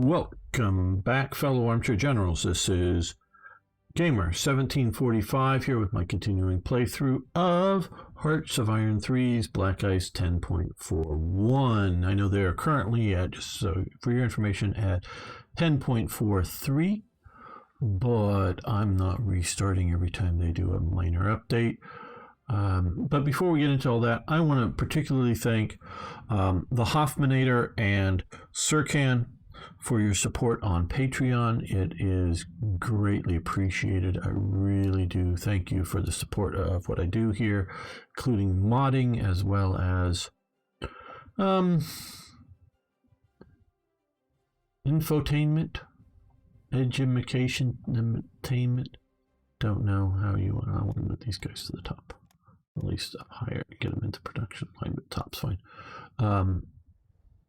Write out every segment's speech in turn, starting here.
Welcome back, fellow armchair generals. This is Gamer 1745 here with my continuing playthrough of Hearts of Iron 3's Black Ice 10.41. I know they are currently at, just so for your information, at 10.43, but I'm not restarting every time they do a minor update. But before we get into all that, I want to particularly thank the Hoffmanator and Sirkan for your support on Patreon. It is greatly appreciated. I really do thank you for the support of what I do here, including modding as well as infotainment, education, entertainment. Don't know how you want. I want to move these guys to the top, at least up higher, get them into production line, but top's fine.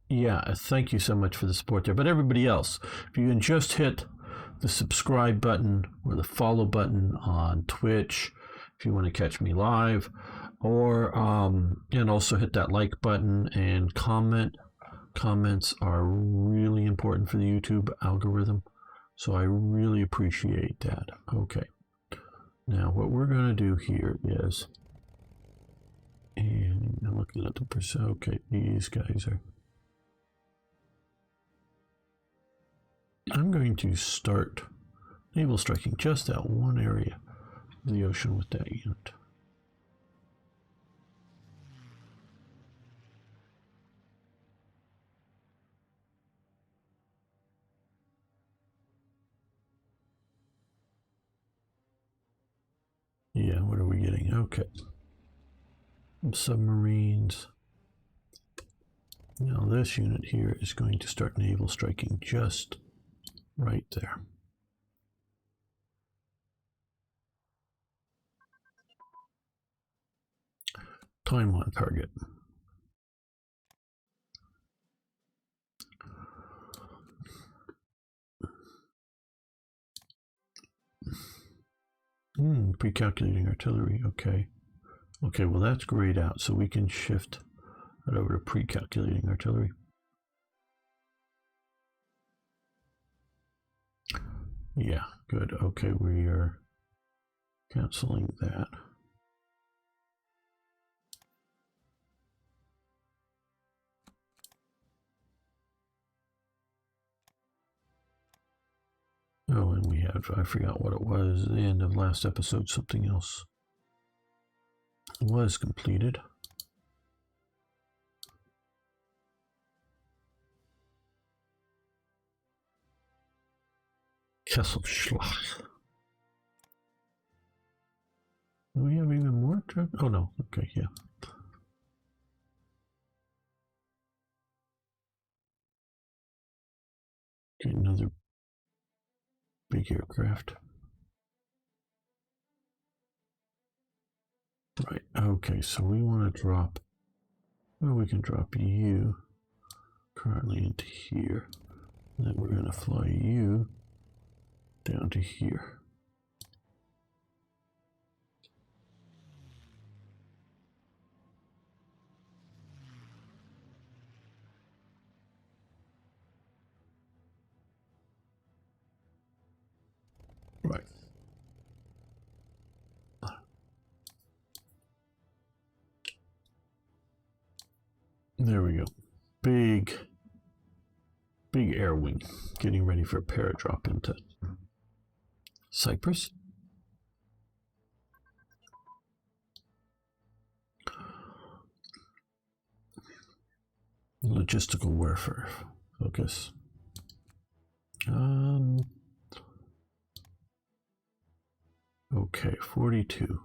Yeah, thank you so much for the support there. But everybody else, if you can just hit the subscribe button or the follow button on Twitch, if you want to catch me live, or and also hit that like button and comment. Comments are really important for the YouTube algorithm, so I really appreciate that. Okay, now what we're going to do here is, and I'm looking at the percent. Okay, these guys are. I'm going to start naval striking just that one area of the ocean with that unit. Yeah, what are we getting? Okay. Submarines. Now this unit here is going to start naval striking just right there. Time on target. Pre-calculating artillery. Okay. Okay, well that's grayed out, so we can shift that over to pre-calculating artillery. Yeah, good. Okay, we are canceling that. Oh, and we had, I forgot what it was, the end of last episode, something else was completed. Kesselschlacht. Do we have even more? Oh no, okay, yeah. Get another big aircraft. Right, okay, so we want to drop, well, we can drop you currently into here. And then we're going to fly you down to here. Right. There we go. Big air wing, getting ready for a paradrop into Cyprus. Logistical warfare focus. Okay, 42.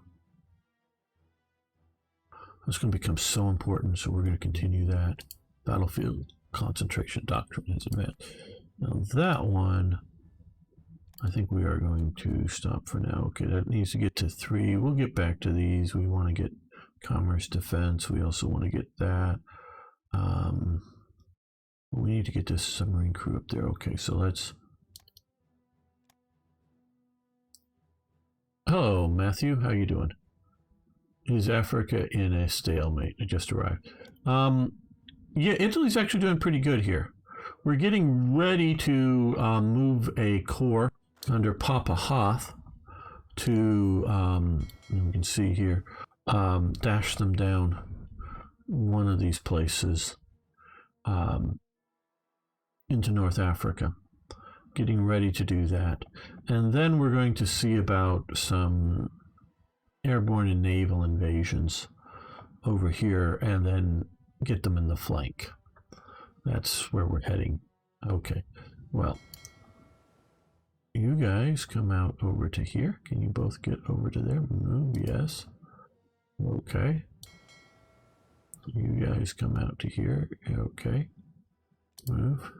That's going to become so important, so we're going to continue that. Battlefield concentration doctrine is advanced. Now that one, I think we are going to stop for now. Okay, that needs to get to 3. We'll get back to these. We want to get commerce defense. We also want to get that. We need to get this submarine crew up there. Okay, so let's. Hello, Matthew. How you doing? Is Africa in a stalemate? It just arrived. Yeah, Italy's actually doing pretty good here. we're getting ready to move a corps under Papa Hoth to, you can see here, dash them down one of these places into North Africa. Getting ready to do that. And then we're going to see about some airborne and naval invasions over here, and then get them in the flank. That's where we're heading. Okay, well, you guys come out over to here. Can you both get over to there? Move, yes. Okay. You guys come out to here. Okay. Move.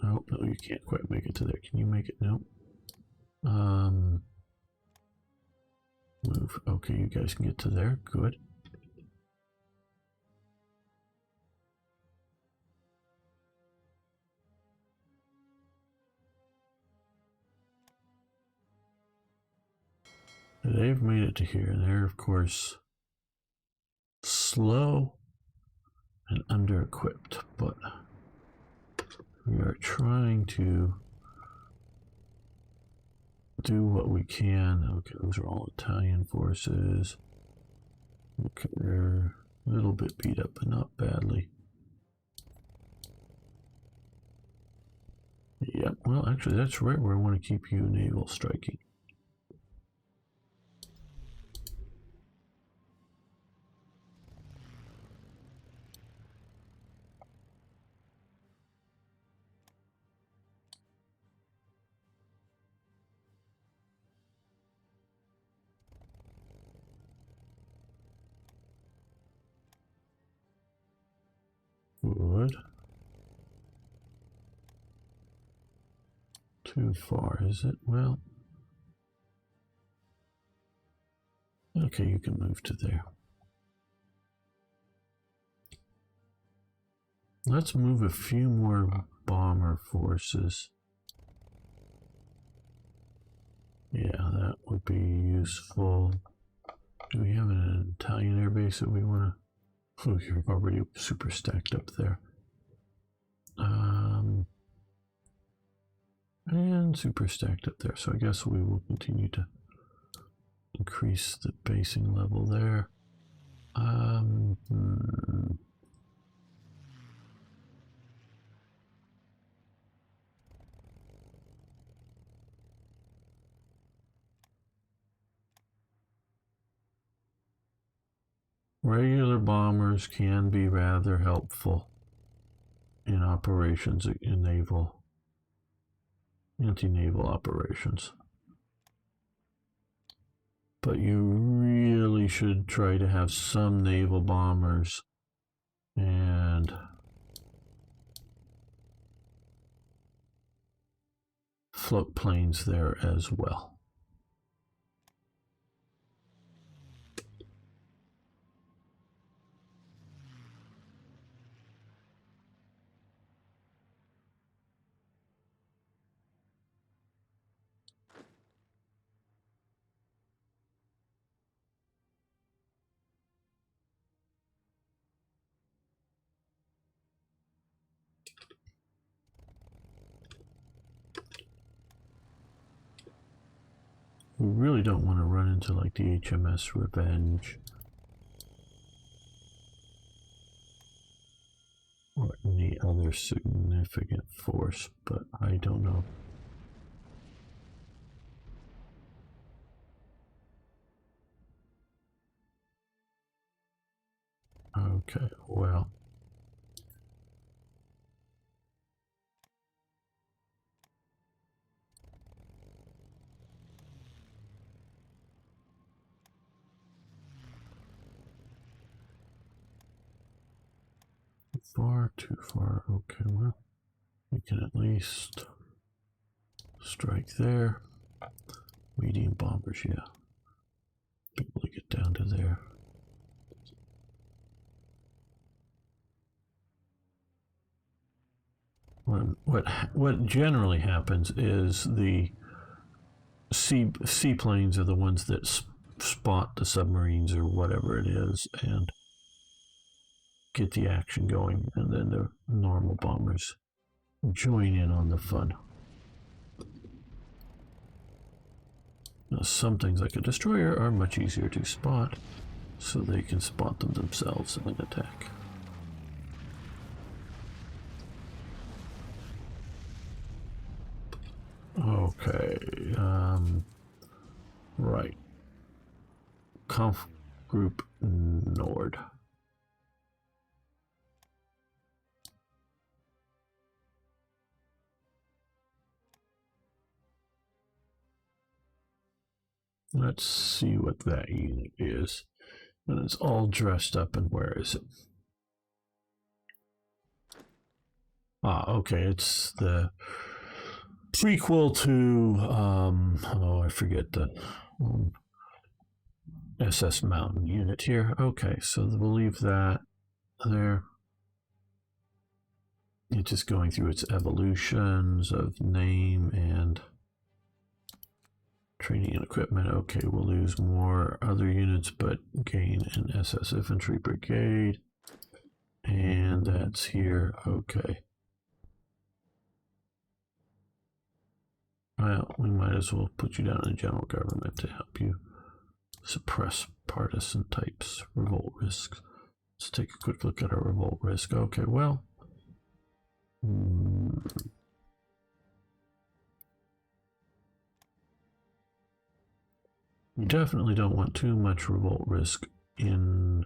Oh, no, you can't quite make it to there. Can you make it? No. Move. Okay, you guys can get to there. Good. They've made it to here, and they're, of course, slow and under-equipped, but we are trying to do what we can. Okay, those are all Italian forces. Okay, they're a little bit beat up, but not badly. Yeah, well, actually, that's right where I want to keep you naval striking. Good. Too far, is it? Well, okay, you can move to there. Let's move a few more bomber forces. Yeah, that would be useful. Do we have an Italian air base that we want to... Oh, you're already super stacked up there. And super stacked up there. So I guess we will continue to increase the basing level there. Regular bombers can be rather helpful in operations, in naval, anti-naval operations. But you really should try to have some naval bombers and float planes there as well. We really don't want to run into like the HMS Revenge or any other significant force, but I don't know. Okay, well. Far too far. Okay, well, we can at least strike there. Medium bombers, yeah. Be able to get down to there. What generally happens is the seaplanes are the ones that spot the submarines or whatever it is, and get the action going, and then the normal bombers join in on the fun. Now, some things like a destroyer are much easier to spot, so they can spot them themselves and then attack. Okay, right. Conf Group Nord. Let's see what that unit is. And it's all dressed up, and where is it? Ah, okay, it's the prequel to, oh, I forget the SS Mountain unit here. Okay, so we'll leave that there. It's just going through its evolutions of name and training and equipment. Okay, we'll lose more other units, but gain an SS Infantry Brigade. And that's here. Okay. Well, we might as well put you down in the general government to help you suppress partisan types, revolt risks. Let's take a quick look at our revolt risk. Okay, well, you definitely don't want too much revolt risk in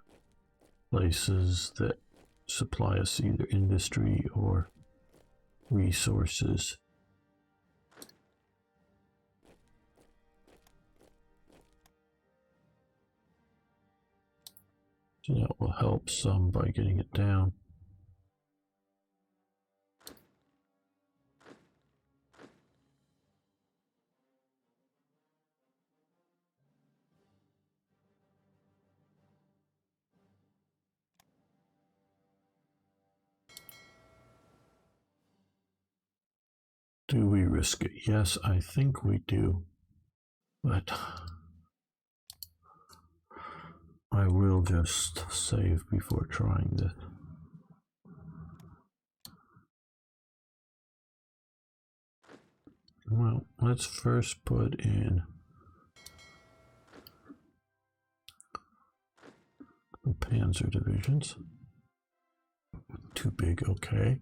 places that supply us either industry or resources. So that will help some by getting it down. Do we risk it? Yes, I think we do. But I will just save before trying this. Well, let's first put in the Panzer divisions. Too big, okay.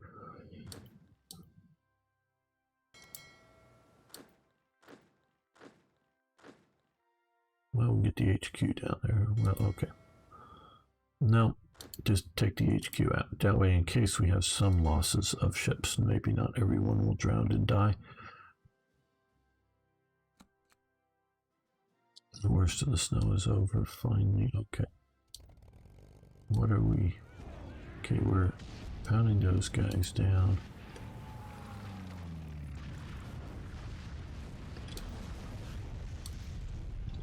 Well, we'll get the HQ down there. Well, okay. No, just take the HQ out. That way, in case we have some losses of ships, maybe not everyone will drown and die. The worst of the snow is over, finally. Okay. What are we? Okay, we're pounding those guys down.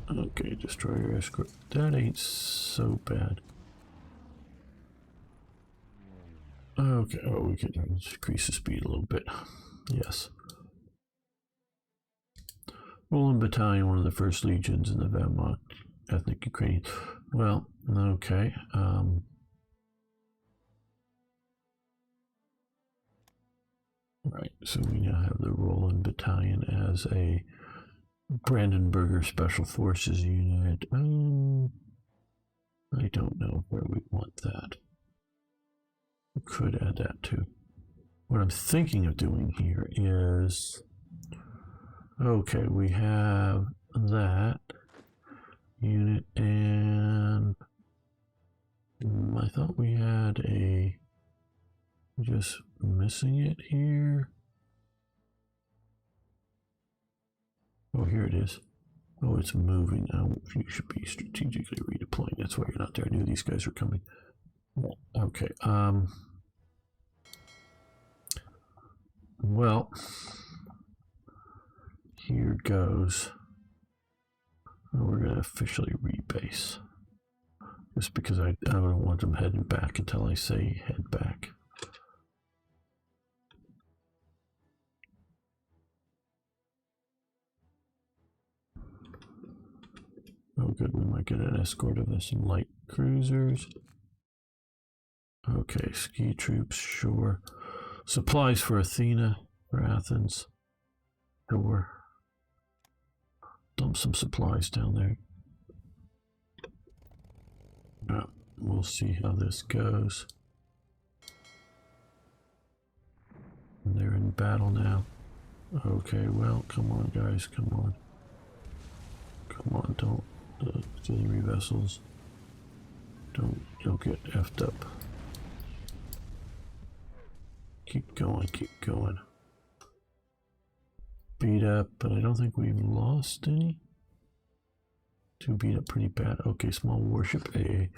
Okay, destroyer escort. That ain't so bad. Okay, oh, we can decrease the speed a little bit. Yes. Roland Battalion, one of the first legions in the Wehrmacht, ethnic Ukrainian. Well, okay. Right, so we now have the Roland Battalion as a Brandenburger Special Forces unit. I don't know where we want that. We could add that too. What I'm thinking of doing here is, okay, we have that unit, and I thought we had a, just missing it here. Oh, here it is. Oh, it's moving. You should be strategically redeploying. That's why you're not there. I knew these guys were coming. Okay. Well, here goes. We're going to officially rebase. Just because I don't want them heading back until I say head back. Oh good, we might get an escort of some light cruisers. Okay, ski troops, sure. Supplies for Athena, for Athens. Sure. Dump some supplies down there. We'll see how this goes. They're in battle now. Okay, well, come on, guys, come on. Come on, don't, auxiliary vessels. Don't get effed up. Keep going, keep going. Beat up, but I don't think we've lost any. Two beat up pretty bad. Okay, small warship A.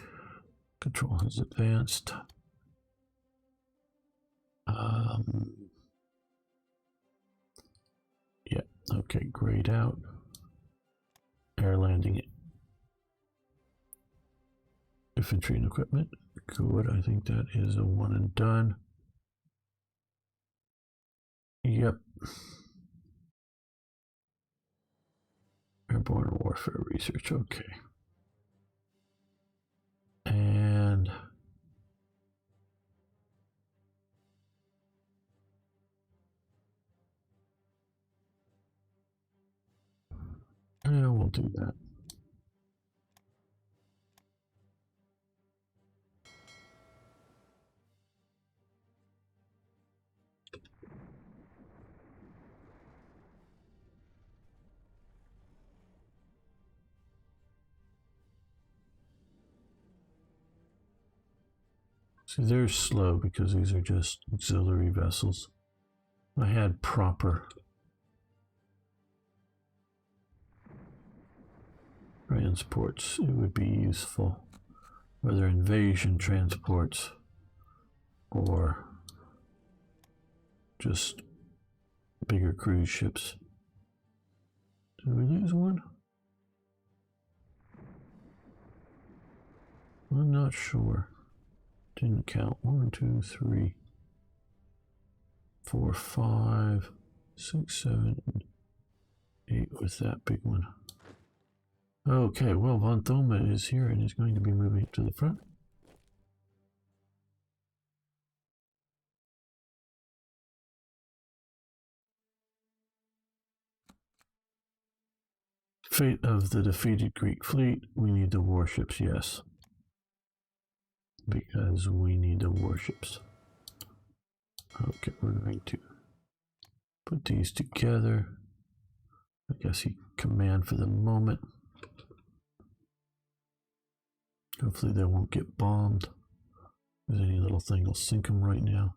Control has advanced. Yeah, okay, grayed out. Air landing it. Infantry and equipment. Good, I think that is a one and done. Yep. Airborne warfare research, okay. And yeah, we'll do that. See, they're slow because these are just auxiliary vessels. If I had proper transports, it would be useful. Whether invasion transports or just bigger cruise ships. Did we lose one? I'm not sure. Didn't count. 1, 2, 3, 4, 5, 6, 7, 8 with that big one. Okay, well, Von Thoma is here and is going to be moving to the front. Fate of the defeated Greek fleet. We need the warships, yes. Because we need the warships. Okay, we're going to put these together. I guess he command for the moment. Hopefully they won't get bombed. If any little thing will sink them right now.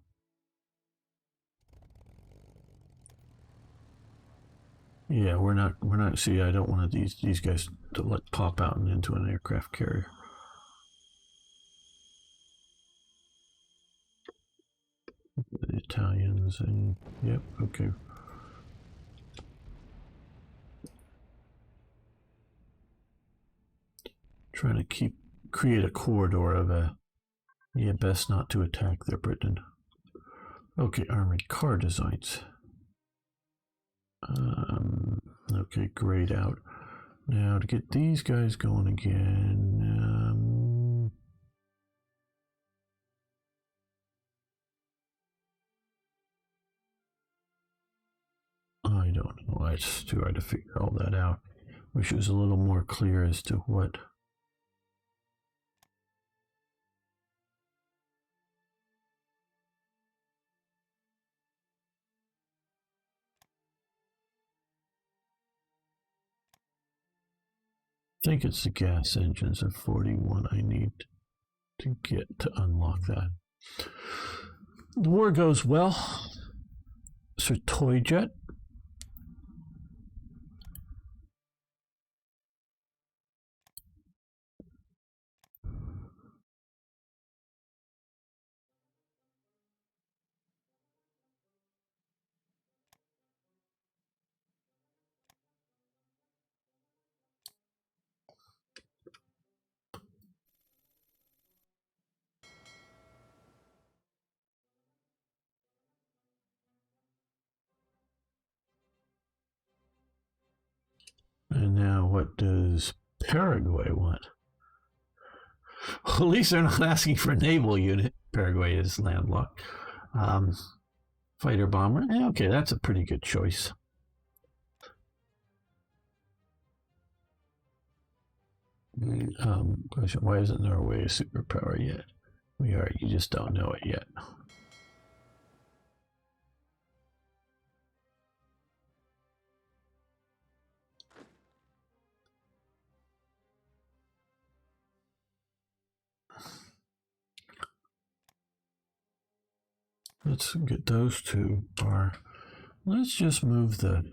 Yeah, we're not, see, I don't want these guys to let pop out and into an aircraft carrier. The Italians and, yep, okay. Trying to create a corridor of yeah, best not to attack their Britain. Okay, armored car designs. Okay, grayed out. Now to get these guys going again. I don't know. It's too hard to figure all that out. Wish it was a little more clear as to what. I think it's the gas engines of 41 I need to get to unlock that. The war goes well. Sir Toy Jet. And now what does Paraguay want? Well, at least they're not asking for a naval unit. Paraguay is landlocked. Fighter bomber. Okay, that's a pretty good choice. Question: why isn't Norway a superpower yet? We are. You just don't know it yet. Let's get those two. Let's just move the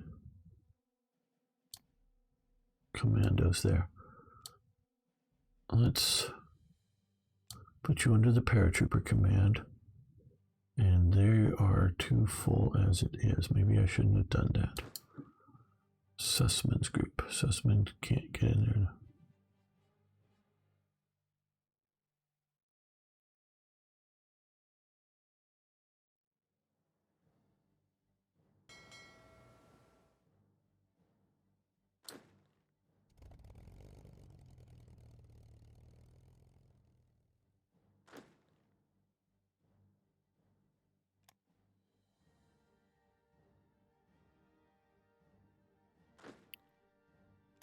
commandos there. Let's put you under the paratrooper command. And they are too full as it is. Maybe I shouldn't have done that. Sussman's group. Sussman can't get in there.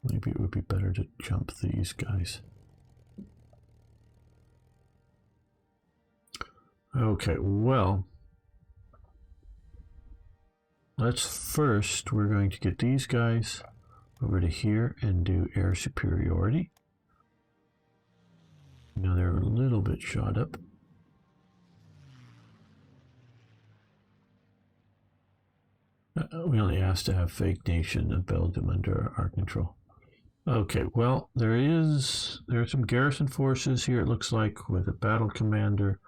Maybe it would be better to jump these guys. Okay, well, we're going to get these guys over to here and do air superiority. Now they're a little bit shot up. We only asked to have fake nation of Belgium under our control. Okay, well, there are some garrison forces here, it looks like, with a battle commander,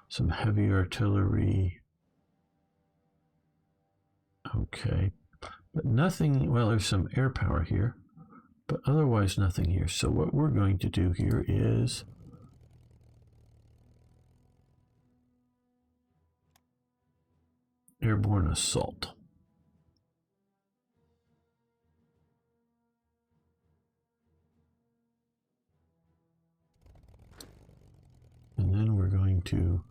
some heavy artillery. Okay, but nothing, well, there's some air power here, but otherwise nothing here. So what we're going to do here is airborne assault. And then we're going to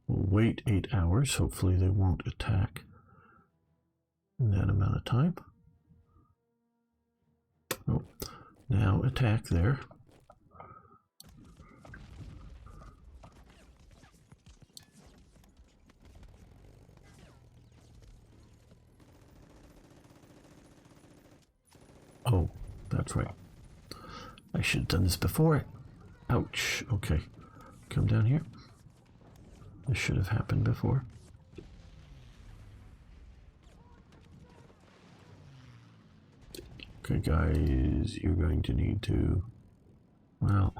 wait 8 hours. Hopefully they won't attack in that amount of time. Oh, now attack there. Oh, that's right. I should have done this before. Ouch. Okay. Come down here. This should have happened before. Okay, guys, you're going to need to, well,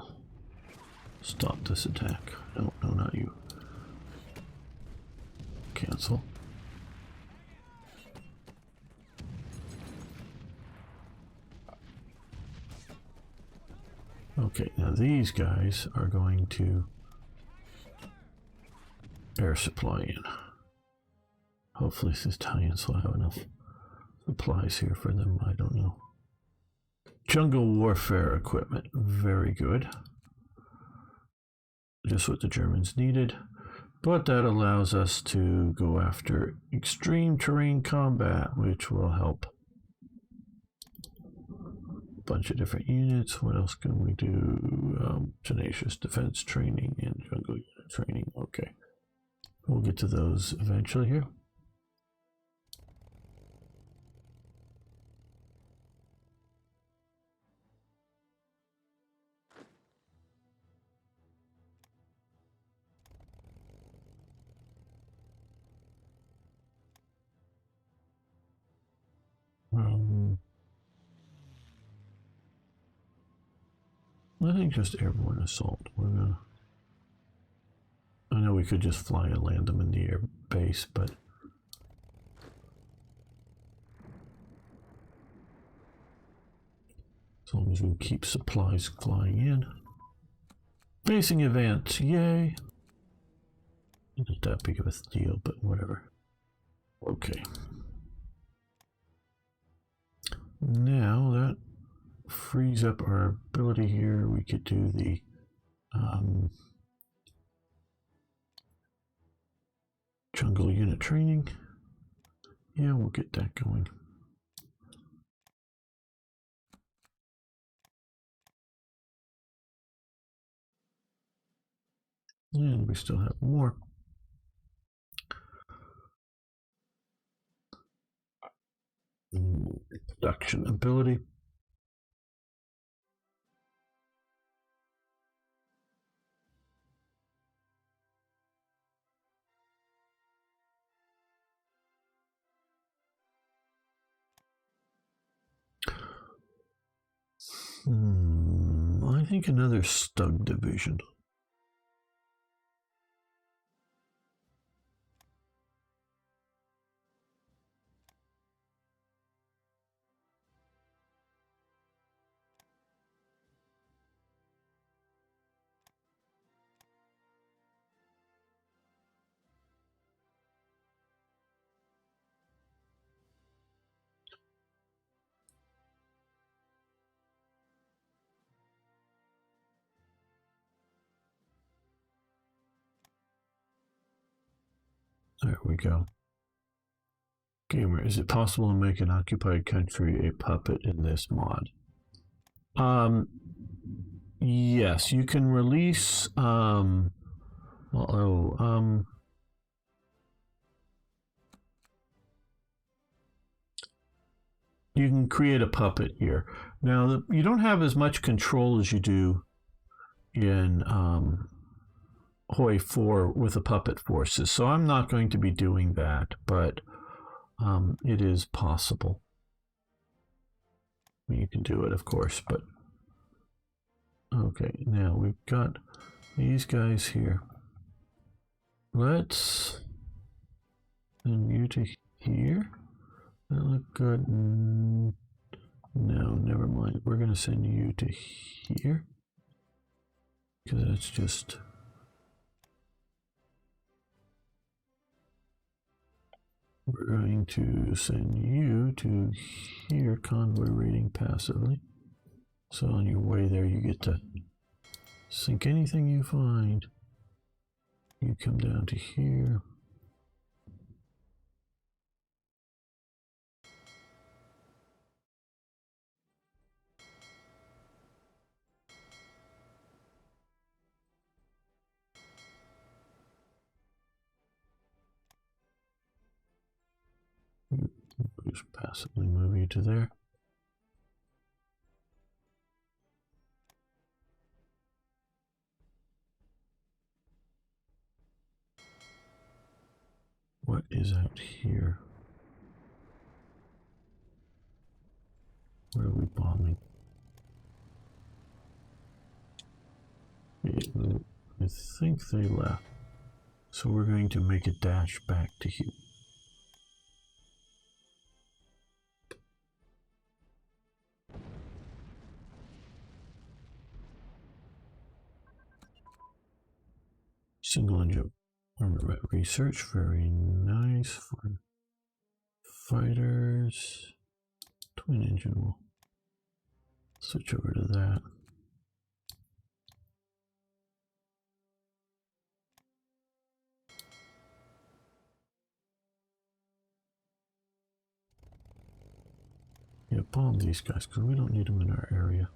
stop this attack. No, not you. Cancel. Okay, now these guys are going to air supply in. Hopefully the Italians will have enough supplies here for them. I don't know. Jungle warfare equipment, very good. Just what the Germans needed, but that allows us to go after extreme terrain combat, which will help a bunch of different units. What else can we do? Tenacious defense training and jungle unit training. Okay, we'll get to those eventually here. I think just airborne assault. I know we could just fly and land them in the air base, but as long as we keep supplies flying in. Facing event, yay! Not that big of a deal, but whatever. Okay. Now that frees up our ability here. We could do the Jungle unit training. Yeah, we'll get that going. And we still have more. Production ability. I think another Stug division. There we go. Gamer, is it possible to make an occupied country a puppet in this mod? Yes, you can release, you can create a puppet here. Now, you don't have as much control as you do in Hoi 4 with the puppet forces, so I'm not going to be doing that, but it is possible. You can do it, of course, but okay, now we've got these guys here. Let's send you to here. That look good. No, never mind. We're going to send you to here because that's just... We're going to send you to here, convoy raiding passively. So on your way there, you get to sink anything you find. You come down to here. Just passively move you to there. What is out here? Where are we bombing? I think they left. So we're going to make a dash back to here. Single engine armament research, very nice. For fighters, twin engine, we'll switch over to that. Yeah, bomb these guys because we don't need them in our area.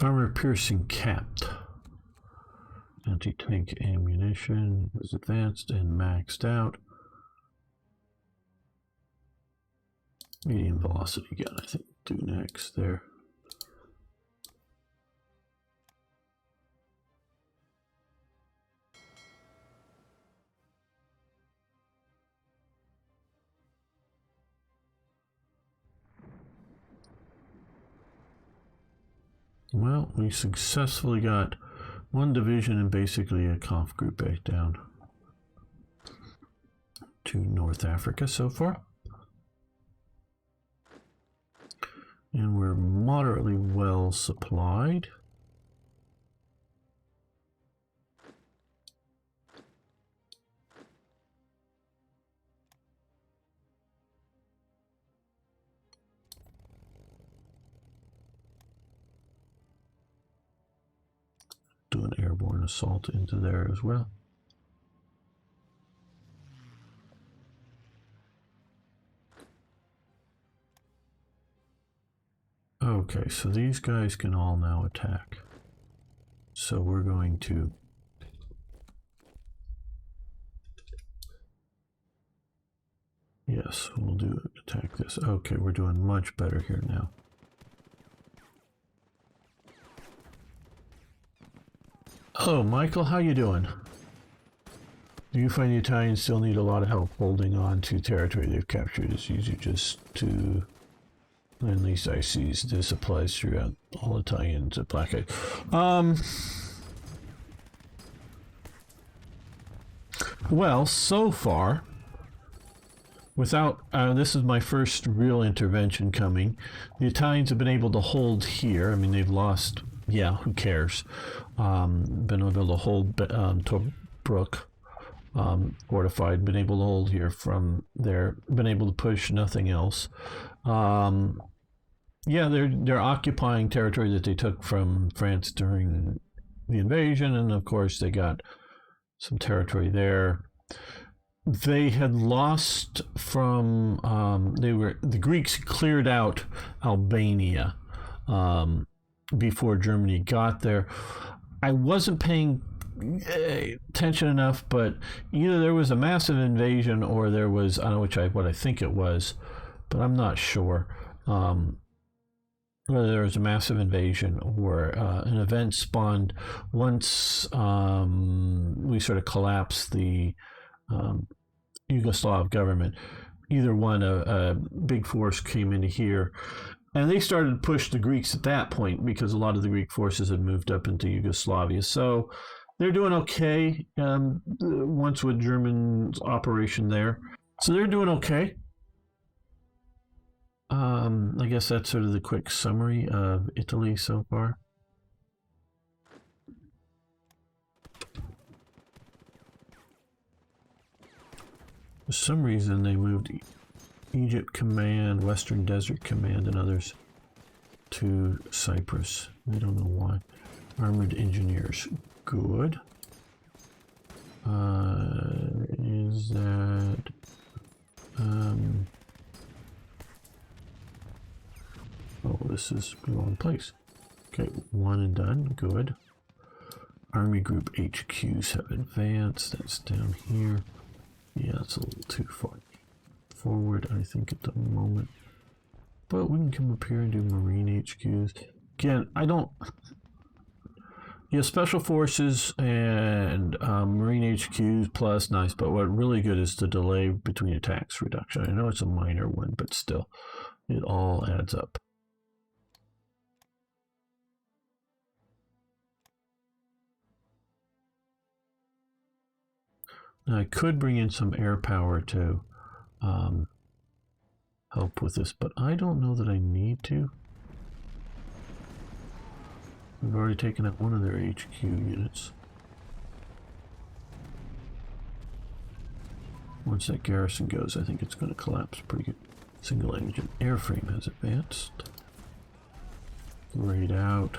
Armor-piercing capped. Anti-tank ammunition is advanced and maxed out. Medium velocity gun, I think, do next there. Well, we successfully got one division and basically a conf group back down to North Africa so far. And we're moderately well supplied. airborne assault into there as well. Okay, so these guys can all now attack. So we're going to yes, we'll do attack this. Okay, we're doing much better here now. Oh, Michael, how you doing? Do you find the Italians still need a lot of help holding on to territory they've captured? It's easy just to... At least I see this applies throughout all Italians at Black Ice. Well, so far, without... this is my first real intervention coming. The Italians have been able to hold here. I mean, they've lost... Yeah, who cares? Been able to hold Tobruk. Fortified, been able to hold here from there, been able to push, nothing else. Yeah, they're occupying territory that they took from France during the invasion, and of course they got some territory there. They had lost from the Greeks cleared out Albania before Germany got there. I wasn't paying attention enough, but either there was a massive invasion or there was, I don't know what I think it was, but I'm not sure whether there was a massive invasion or an event spawned once we sort of collapsed the Yugoslav government. Either one, a big force came into here. And they started to push the Greeks at that point because a lot of the Greek forces had moved up into Yugoslavia. So they're doing okay once with German operation there. So they're doing okay. I guess that's sort of the quick summary of Italy so far. For some reason, they moved Egypt Command, Western Desert Command, and others to Cyprus. I don't know why. Armored Engineers. Good. Is that... oh, this is the wrong place. Okay, one and done. Good. Army Group HQs have advanced. That's down here. Yeah, it's a little too far forward, I think, at the moment. But we can come up here and do Marine HQs. Again, I don't... Yeah, Special Forces and Marine HQs plus, nice. But what really good is the delay between attacks reduction. I know it's a minor one, but still, it all adds up. Now, I could bring in some air power to help with this, but I don't know that I need to. We've already taken out one of their HQ units. Once that garrison goes, I think it's going to collapse pretty good. Single engine airframe has advanced. Grayed out.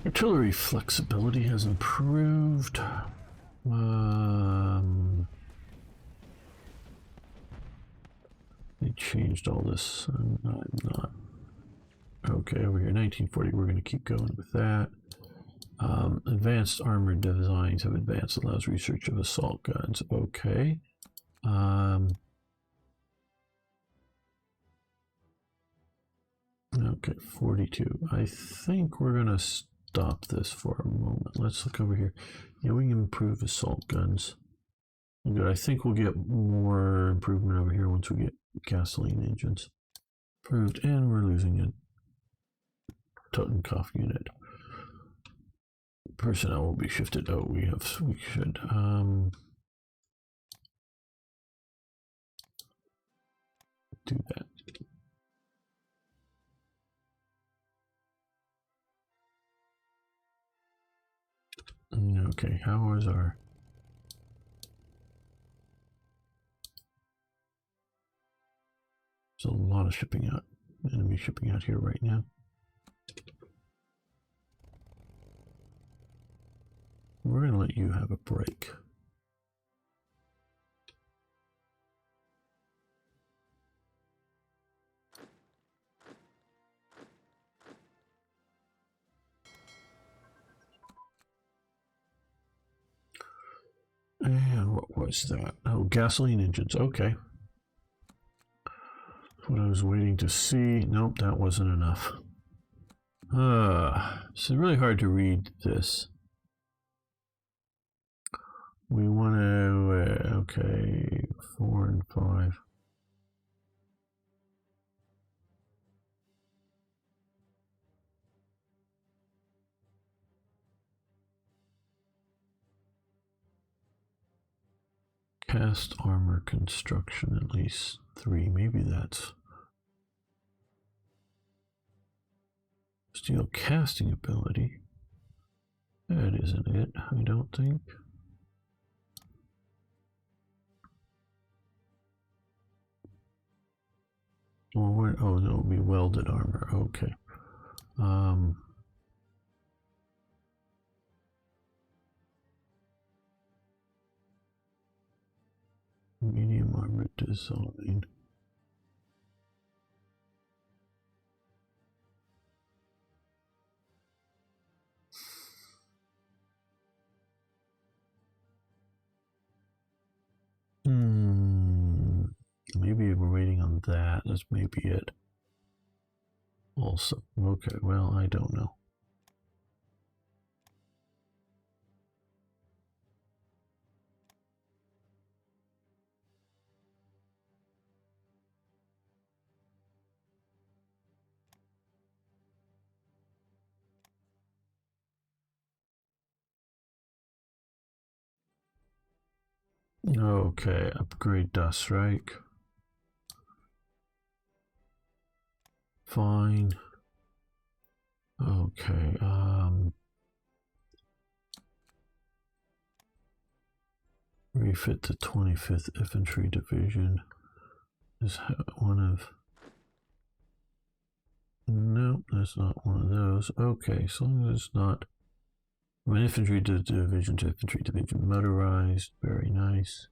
Artillery flexibility has improved. They changed all this. I'm not. Okay, over here, 1940. We're going to keep going with that. Advanced armored designs have advanced. Allows research of assault guns. Okay. Okay, 42. I think we're going to stop this for a moment. Let's look over here. Yeah, we can improve assault guns. Good. I think we'll get more improvement over here once we get gasoline engines. Improved, and we're losing a Totenkopf unit. Personnel will be shifted. Oh, we should. Do that. Okay, how is our... There's a lot of shipping out, enemy shipping out here right now. we're going to let you have a break. And what was that? Oh, gasoline engines. Okay. What I was waiting to see. Nope, that wasn't enough. It's really hard to read this. We want to, okay, 4 and 5. Cast armor construction, at least 3. Maybe that's steel casting ability. That isn't it, I don't think. Well, oh, no, it'll be welded armor. Okay. Medium armor design. Maybe we're waiting on that. That's maybe it. Also, okay, well, I don't know. Okay, upgrade dust strike. Fine. Okay, refit the 25th Infantry Division is one of... Nope, that's not one of those. Okay, so long as it's not... From infantry division to infantry division, motorized, very nice.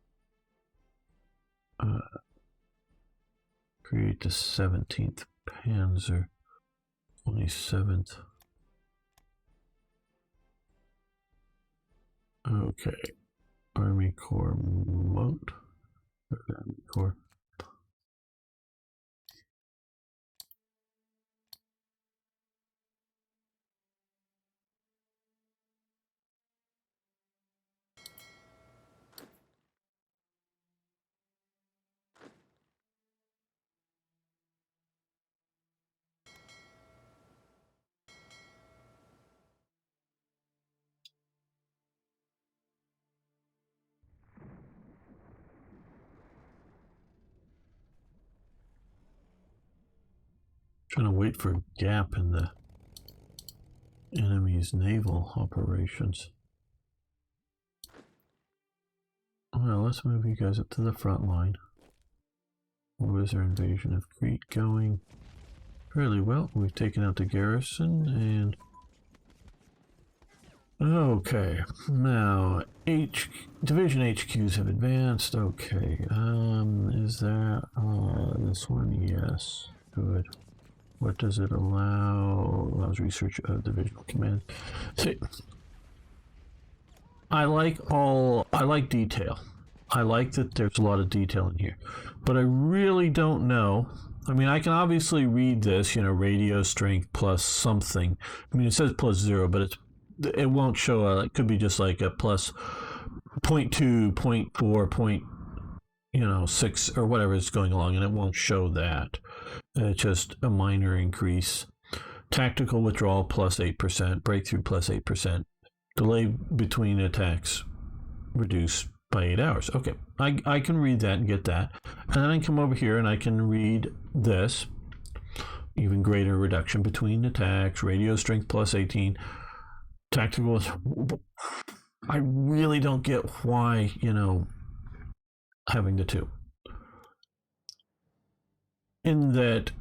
Create the 17th Panzer, 27th. Okay, Army Corps mode. Army Corps. Trying to wait for a gap in the enemy's naval operations. Well, let's move you guys up to the front line. Where was our invasion of Crete going? Fairly well. We've taken out the garrison and... Okay, now division HQs have advanced. Okay, is that this one? Yes, good. What does it allow? Allows research of divisional command. See, I like detail. I like that there's a lot of detail in here, but I really don't know. I mean, I can obviously read this, radio strength plus something. I mean, it says plus 0, but it won't show. It could be just like a plus 0.2, 0.4, 6 or whatever is going along, and it won't show that. It's just a minor increase. Tactical withdrawal plus 8%, breakthrough plus 8%, delay between attacks reduced by 8 hours. Okay, I can read that and get that. And then I can come over here and I can read this. Even greater reduction between attacks, radio strength plus 18, tactical. I really don't get why, having the two. In that,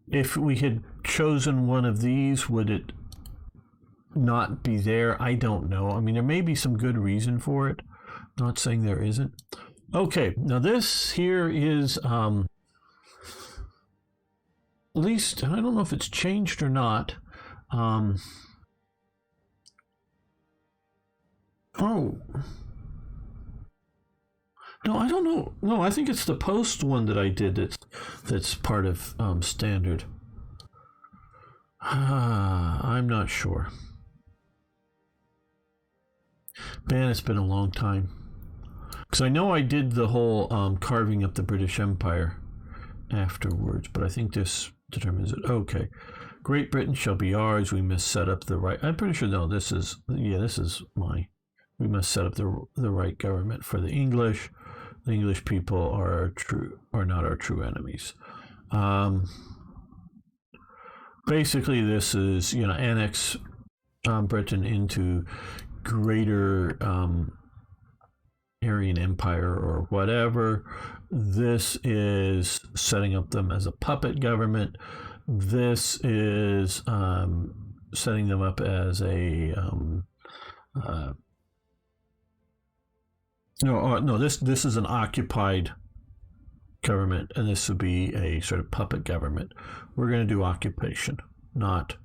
if we had chosen one of these, would it not be there. I don't know. I mean, there may be some good reason for it. I'm not saying there isn't. Okay, now this here is at least, I don't know if it's changed or not. Oh. No, I don't know. No, I think it's the post one that I did that's part of standard. I'm not sure. Man, it's been a long time. Because I know I did the whole carving up the British Empire afterwards, but I think this determines it. Okay. Great Britain shall be ours. We must set up the right. I'm pretty sure, no, this is my. We must set up the right government for the English. The English people are not our true enemies. Basically, this is, annex Britain into greater Aryan Empire or whatever. This is setting up them as a puppet government. This is setting them up as a no. This is an occupied government, and this would be a sort of puppet government. We're going to do occupation, not.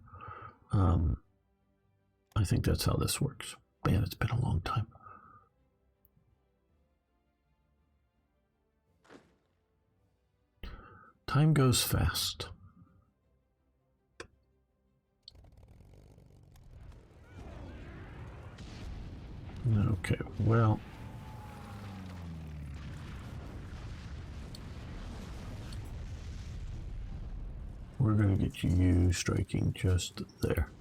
I think that's how this works. Man, it's been a long time. Time goes fast. Okay, well. We're going to get you striking just there.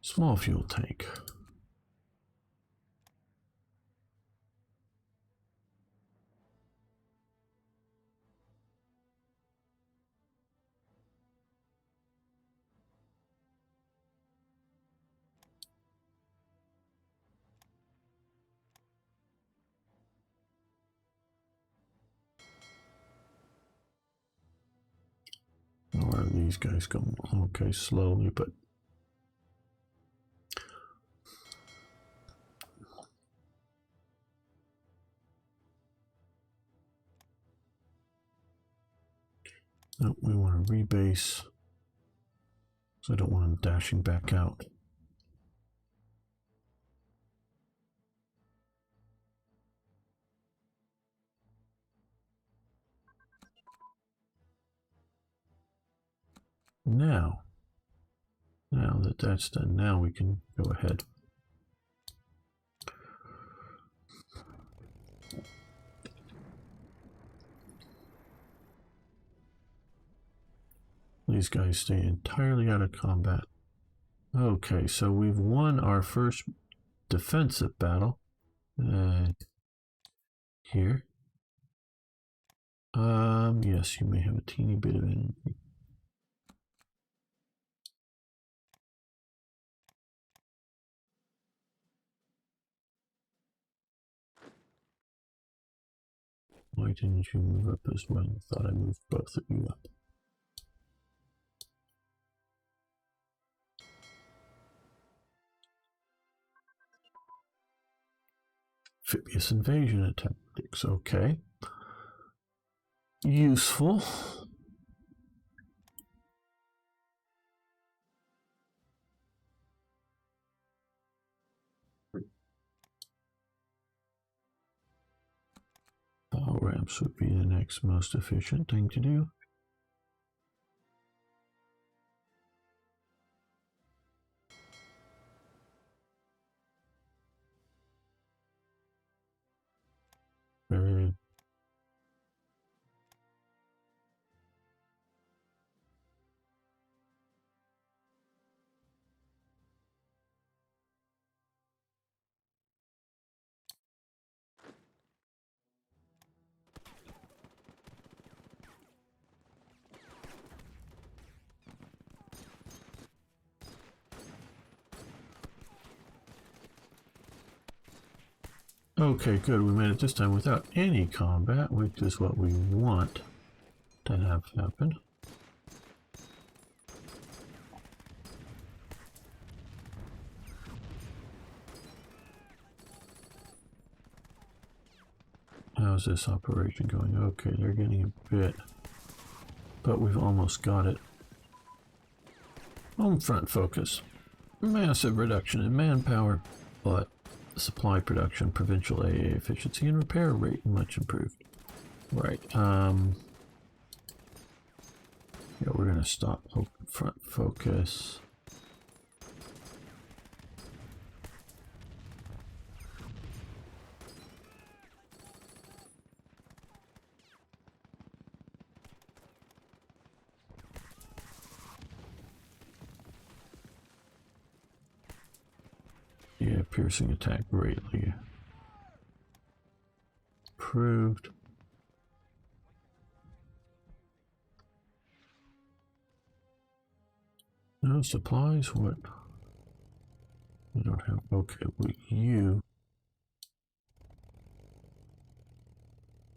Small fuel tank. Where are these guys going? Okay, slowly, but no, we want to rebase. So I don't want them dashing back out. Now that that's done, now we can go ahead. These guys stay entirely out of combat. Okay, so we've won our first defensive battle. Here. Yes, you may have a teeny bit of energy. Why didn't you move up as well? I thought I moved both of you up. Amphibious invasion tactics, okay. Useful. Power ramps would be the next most efficient thing to do. Very Okay, good. We made it this time without any combat, which is what we want to have happen. How's this operation going? Okay, they're getting a bit, but we've almost got it. Home front focus. Massive reduction in manpower, but supply production, provincial AA efficiency, and repair rate much improved. Right. Yeah, we're gonna stop home front focus. Yeah, piercing attack greatly improved. No supplies? What? We don't have. Okay, well, you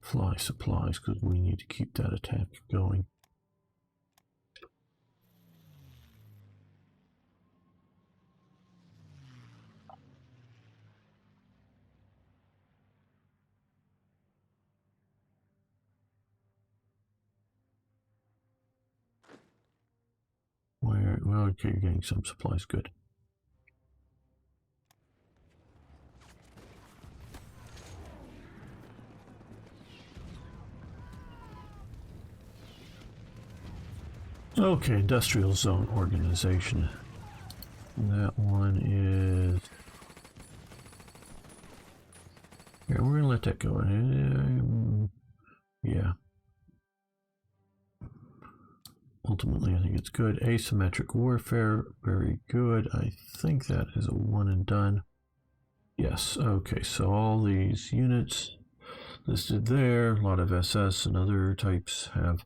fly supplies because we need to keep that attack going. Where? Well, okay, you're getting some supplies. Good. Okay, industrial zone organization. That one is. Yeah, we're gonna let that go. Yeah. Ultimately, I think it's good. Asymmetric warfare, very good. I think that is a one and done. Yes, okay, so all these units listed there, a lot of SS and other types have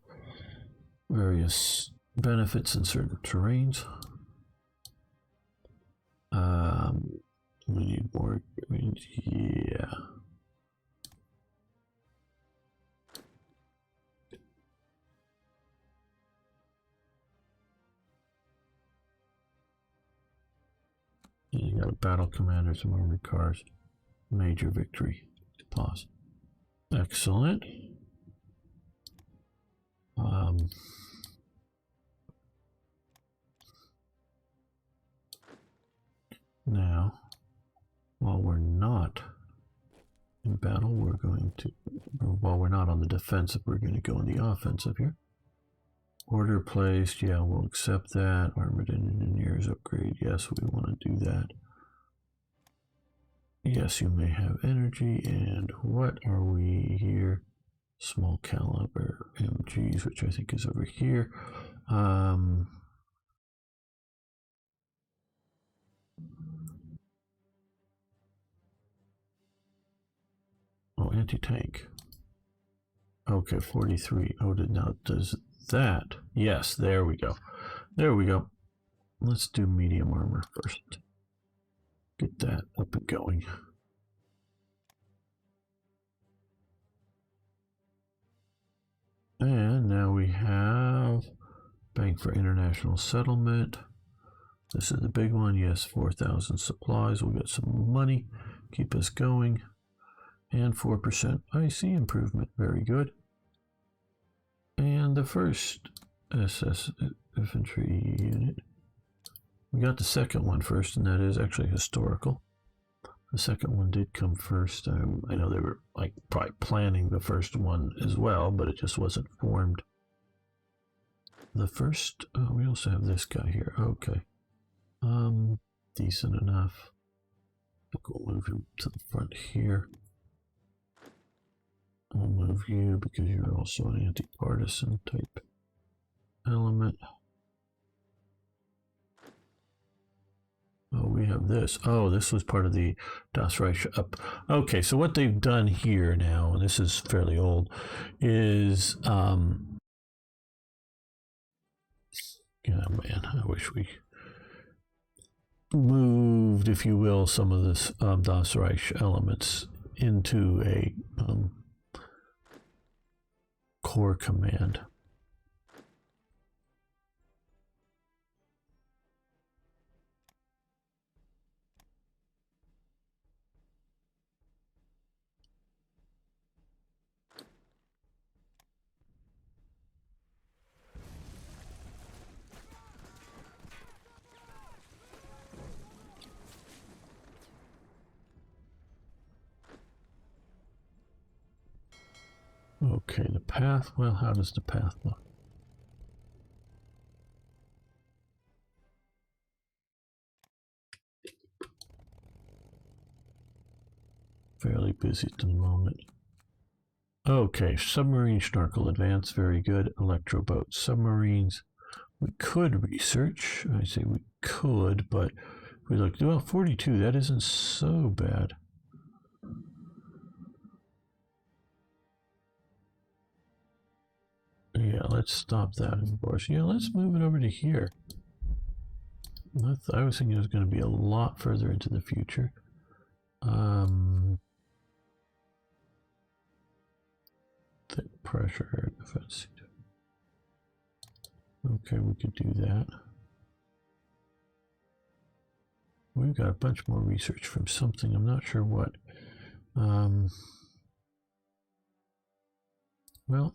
various benefits in certain terrains. We need more, yeah. You got a battle commander, some armored cars. Major victory. Pause. Excellent. Now, while we're not in battle, we're going to, while we're not on the defensive, we're going to go on the offensive here. Order placed, yeah, we'll accept that. Armored engineers upgrade, yes, we want to do that. Yes, you may have energy, and what are we here? Small caliber MGs, which I think is over here. Oh, anti-tank. Okay, 43. Oh, now does that? Yes, there we go. There we go. Let's do medium armor first. Get that up and going. And now we have Bank for International Settlement. This is the big one. Yes, 4,000 supplies. We'll get some money. Keep us going. And 4% IC improvement. Very good. And the first SS infantry unit. We got the second one first, and that is actually historical. The second one did come first. I know they were like probably planning the first one as well, but it just wasn't formed. The first, we also have this guy here. Okay. Decent enough. We'll move him to the front here. I'll move you because you're also an anti-partisan type element. Oh, we have this. Oh, this was part of the Das Reich up. Okay, so what they've done here now, and this is fairly old, is, yeah, man, I wish we moved, if you will, some of this Das Reich elements into a core command. Okay, the path, well, how does the path look? Fairly busy at the moment. Okay, submarine snorkel advance, very good. Electro boat, submarines. We could research. I say we could, but we looked, well, 42, that isn't so bad. Yeah, let's stop that, of course. Yeah, let's move it over to here. I was thinking it was going to be a lot further into the future. Thick pressure defense. Okay, we could do that. We've got a bunch more research from something. I'm not sure what. Well,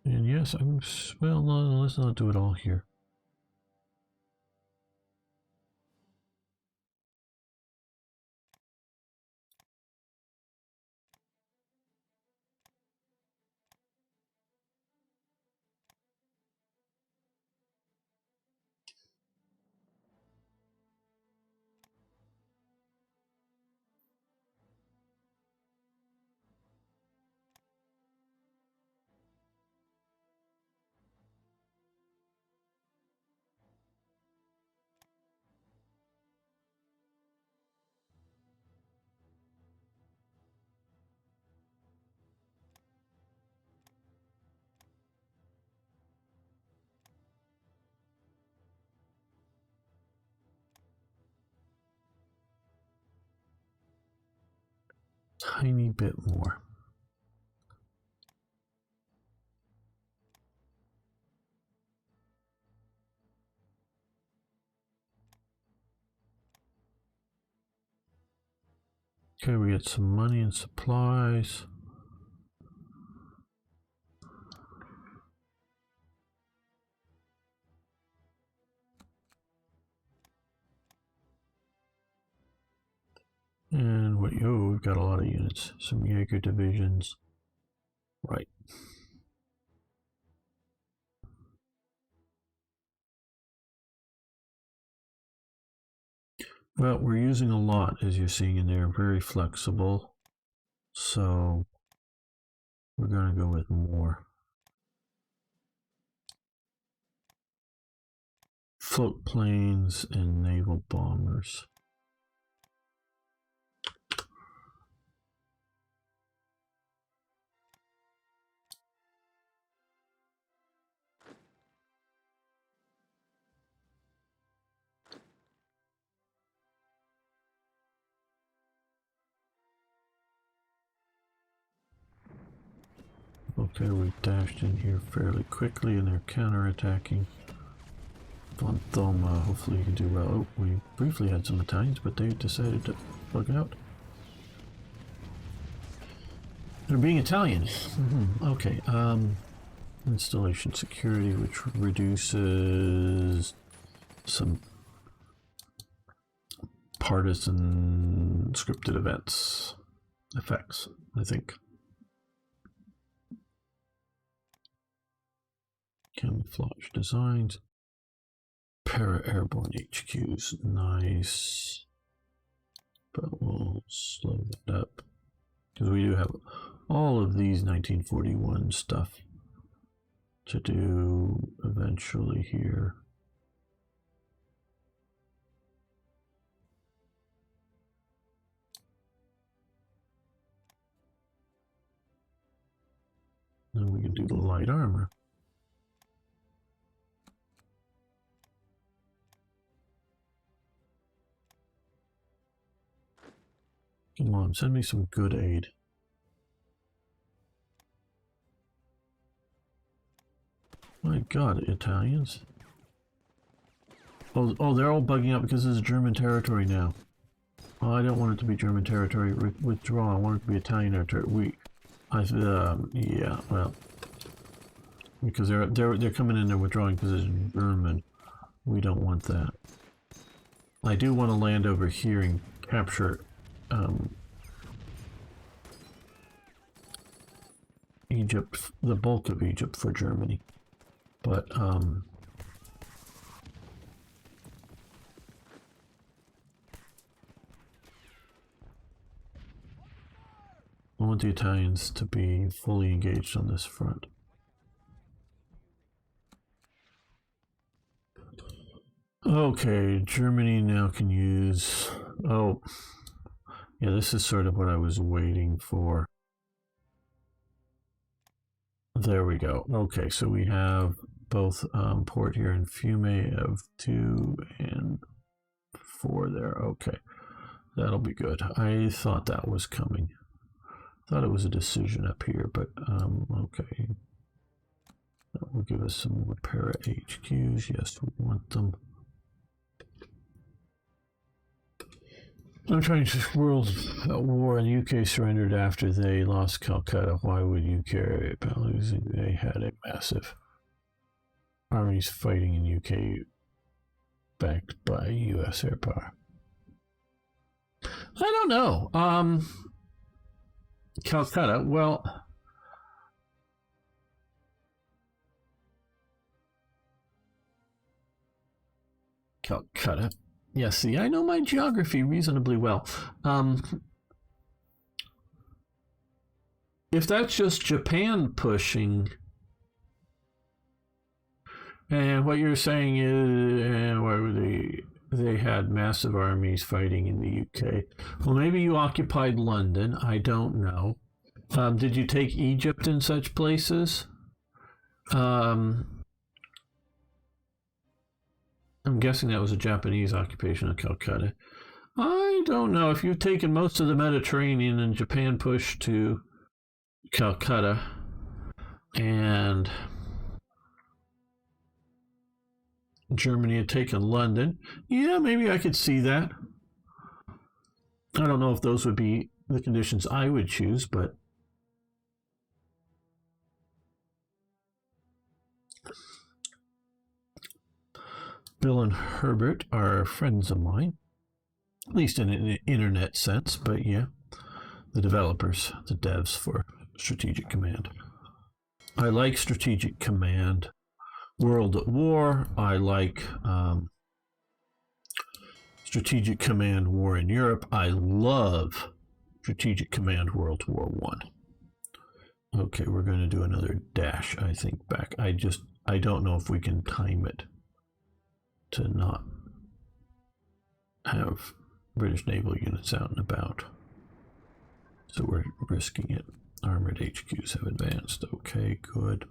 and yes, well, no, let's not do it all here. Tiny bit more. Okay, we get some money and supplies. And what? Oh, we've got a lot of units. Some Jaeger divisions. Right. Well, we're using a lot, as you're seeing in there. Very flexible. So we're going to go with more. Float planes and naval bombers. Okay, we dashed in here fairly quickly and they're counterattacking. Von Thoma, hopefully you can do well. Oh, we briefly had some Italians, but they decided to bug out. They're being Italian. Okay, installation security, which reduces some partisan scripted events effects, I think. Camouflage designs. Para-airborne HQs. Nice. But we'll slow that up. Because we do have all of these 1941 stuff to do eventually here. Then we can do the light armor. Come on, send me some good aid. My God, Italians. Oh, they're all bugging out because this is German territory now. Oh, I don't want it to be German territory. Withdraw. I want it to be Italian territory. Yeah, well, because they're coming in, they're withdrawing because it's German. We don't want that. I do want to land over here and capture Egypt, the bulk of Egypt for Germany, but I want the Italians to be fully engaged on this front. Okay, Germany now can use... Oh, yeah, this is sort of what I was waiting for. There we go. Okay, so we have both port here and Fiume of 2 and 4 there. Okay, that'll be good. I thought that was coming. Thought it was a decision up here, but okay. That will give us some more para HQs. Yes, we want them. I'm trying to world war, and UK surrendered after they lost Calcutta. Why would you care about losing? They had a massive armies fighting in UK, backed by US air power. I don't know. Calcutta. Well, Calcutta. Yeah, see, I know my geography reasonably well. If that's just Japan pushing, and what you're saying is, why were they had massive armies fighting in the UK? Well, maybe you occupied London. I don't know. Did you take Egypt and such places? I'm guessing that was a Japanese occupation of Calcutta. I don't know. If you've taken most of the Mediterranean and Japan pushed to Calcutta, and Germany had taken London, yeah, maybe I could see that. I don't know if those would be the conditions I would choose, but Bill and Herbert are friends of mine, at least in an internet sense, but yeah, the developers, the devs for Strategic Command. I like Strategic Command World at War. I like Strategic Command War in Europe. I love Strategic Command World War One. Okay, we're going to do another dash, I think, back. I don't know if we can time it to not have British naval units out and about. So we're risking it. Armored HQs have advanced. Okay, good.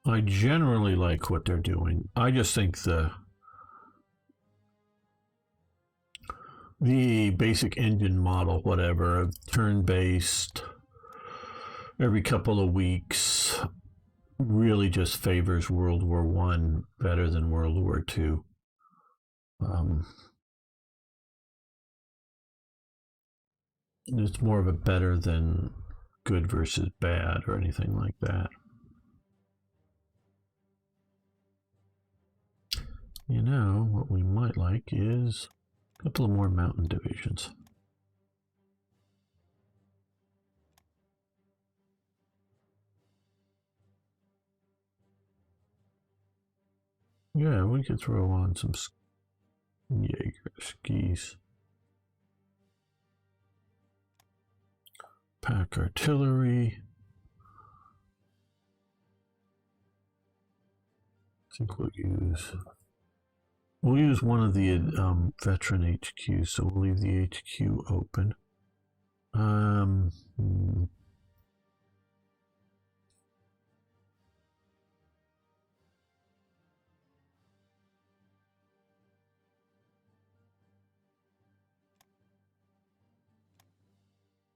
I generally like what they're doing. I just think the basic engine model, whatever, turn-based, every couple of weeks, really just favors World War One better than World War Two. It's more of a better than good versus bad or anything like that. You know, what we might like is a couple of more mountain divisions. Yeah, we could throw on some Jaeger skis. Pack artillery. I think we'll use one of the veteran HQs, so we'll leave the HQ open.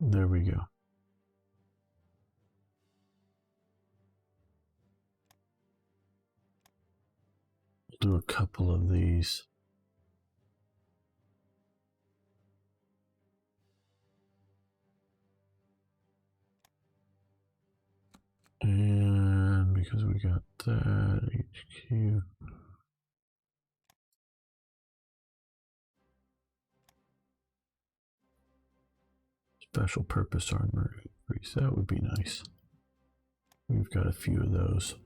There we go. Do a couple of these. And because we got that HQ. Special purpose armor increase. That would be nice. We've got a few of those.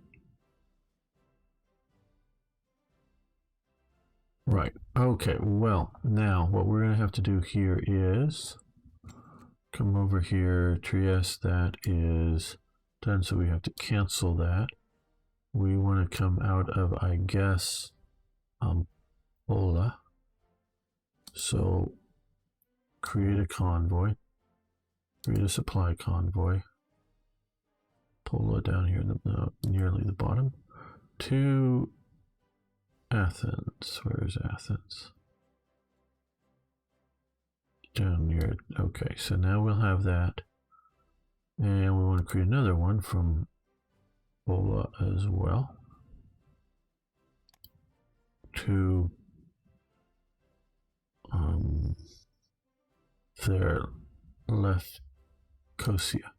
Right. Okay. Well, now what we're going to have to do here is come over here. Trieste, that is done. So we have to cancel that. We want to come out of, I guess, Ola. So create a convoy. Create a supply convoy. Pola down here, nearly the bottom. To Athens. Where is Athens? Down here. Okay, so now we'll have that. And we want to create another one from Pola as well. To their left Kosia.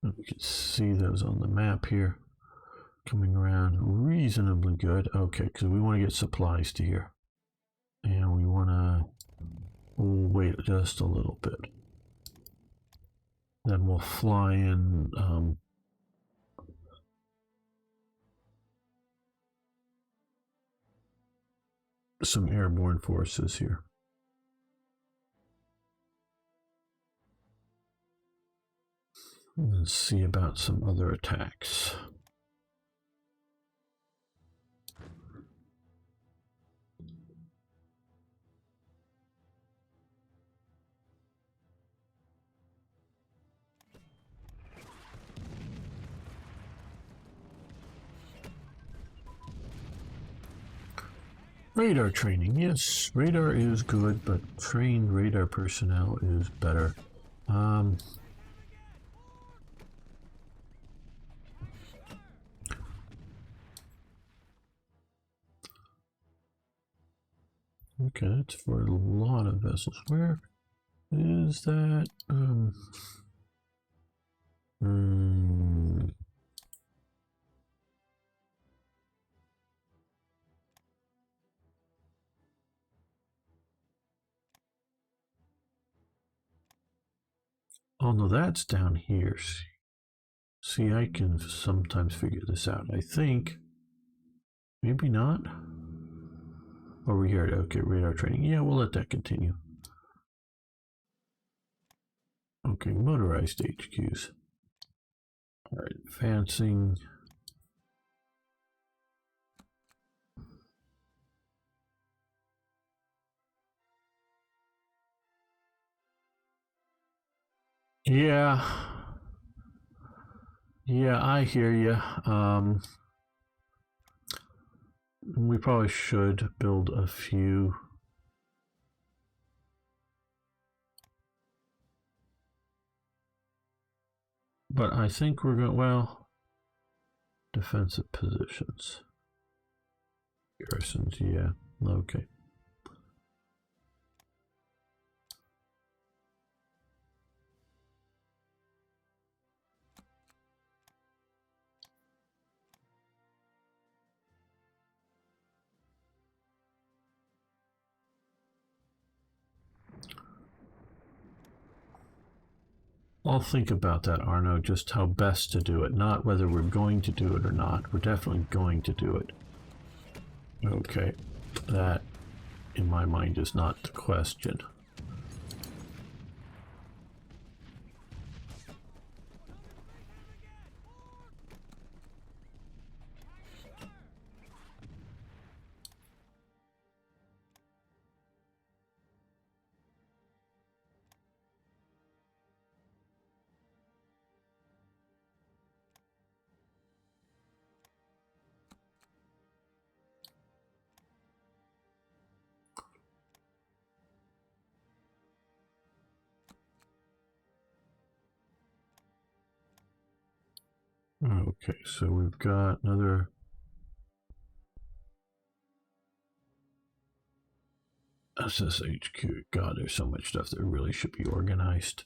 You can see those on the map here. Coming around reasonably good. Okay, because we want to get supplies to here. And we want to wait just a little bit. Then we'll fly in some airborne forces here. And see about some other attacks. Radar training. Yes, radar is good, but trained radar personnel is better. Okay, that's for a lot of vessels. Where is that? Oh no, that's down here. See, I can sometimes figure this out. I think. Maybe not. Over here, okay, radar training. Yeah, we'll let that continue. Okay, motorized HQs. All right, advancing. Yeah. Yeah, I hear you. We probably should build a few. But I think we're going, well, defensive positions. Garrisons, yeah, okay. I'll think about that, Arno, just how best to do it. Not whether we're going to do it or not. We're definitely going to do it. Okay, that, in my mind, is not the question. Okay, so we've got another SSHQ. God, there's so much stuff that really should be organized.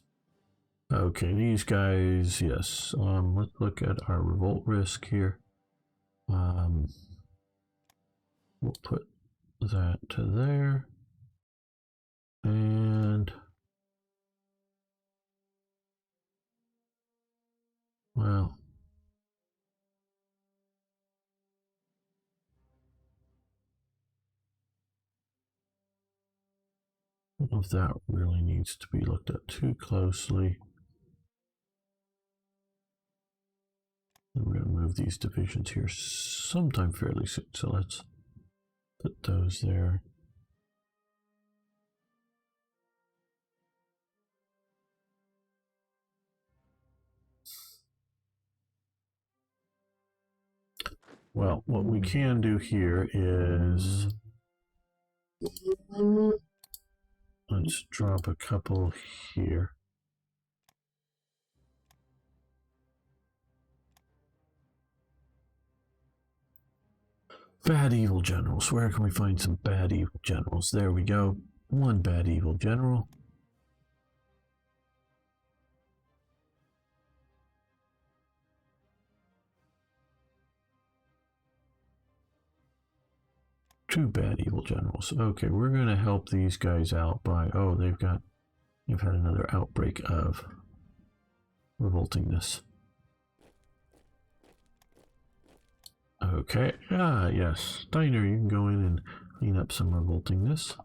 Okay, these guys, yes. Let's look at our revolt risk here. We'll put that to there. And well, I don't know if that really needs to be looked at too closely. And we're going to move these divisions here sometime fairly soon. So let's put those there. Well, what we can do here is let's drop a couple here. Bad evil generals. Where can we find some bad evil generals? There we go. One bad evil general. Two bad evil generals. Okay, we're going to help these guys out by, oh, they've had another outbreak of revoltingness. Okay, yes. Steiner, you can go in and clean up some revoltingness.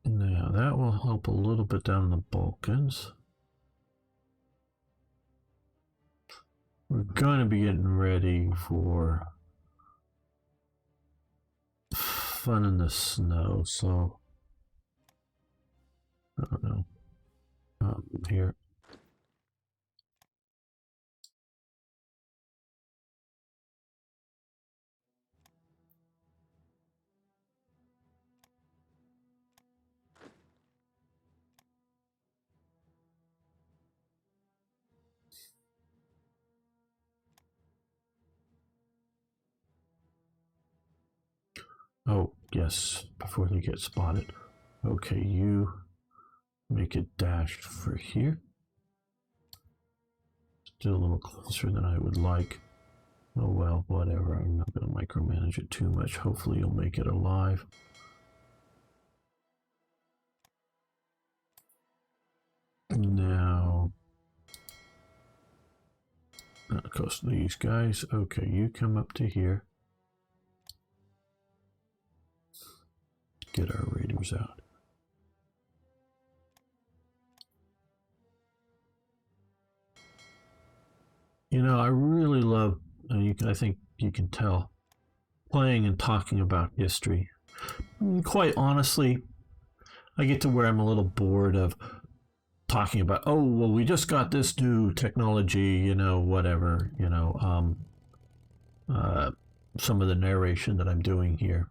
Now, that will help a little bit down in the Balkans. We're going to be getting ready for fun in the snow, so I don't know. Here. Oh, yes, before they get spotted. Okay, you make it dash for here. Still a little closer than I would like. Oh well, whatever. I'm not going to micromanage it too much. Hopefully you'll make it alive. Now, of course, these guys. Okay, you come up to here. Get our raiders out. You know, I really love, I think you can tell, playing and talking about history. Quite honestly, I get to where I'm a little bored of talking about, oh, well, we just got this new technology, whatever, some of the narration that I'm doing here.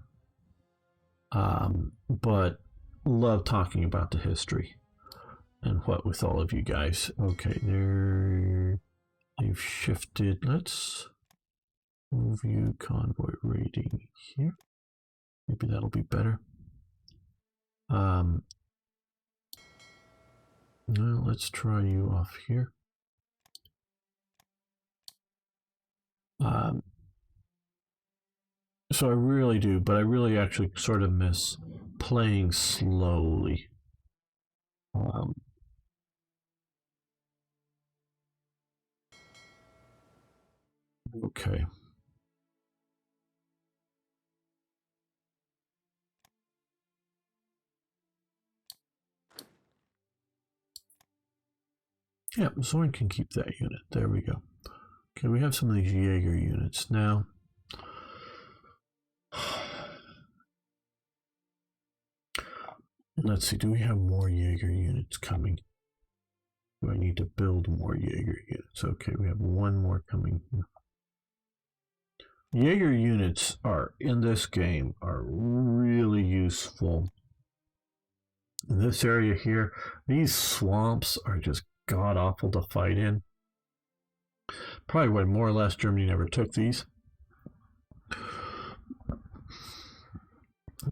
But love talking about the history and what with all of you guys. Okay, they've shifted. Let's move you convoy rating here. Maybe that'll be better. Well, let's try you off here. So I really do, but I really actually sort of miss playing slowly. Okay. Yeah, Zorn can keep that unit. There we go. Okay, we have some of these Jaeger units now. Let's see, do we have more Jaeger units coming? Do I need to build more Jaeger units? Okay, we have one more coming. Jaeger units are in this game are really useful. In this area here, these swamps are just god awful to fight in. Probably why more or less Germany never took these.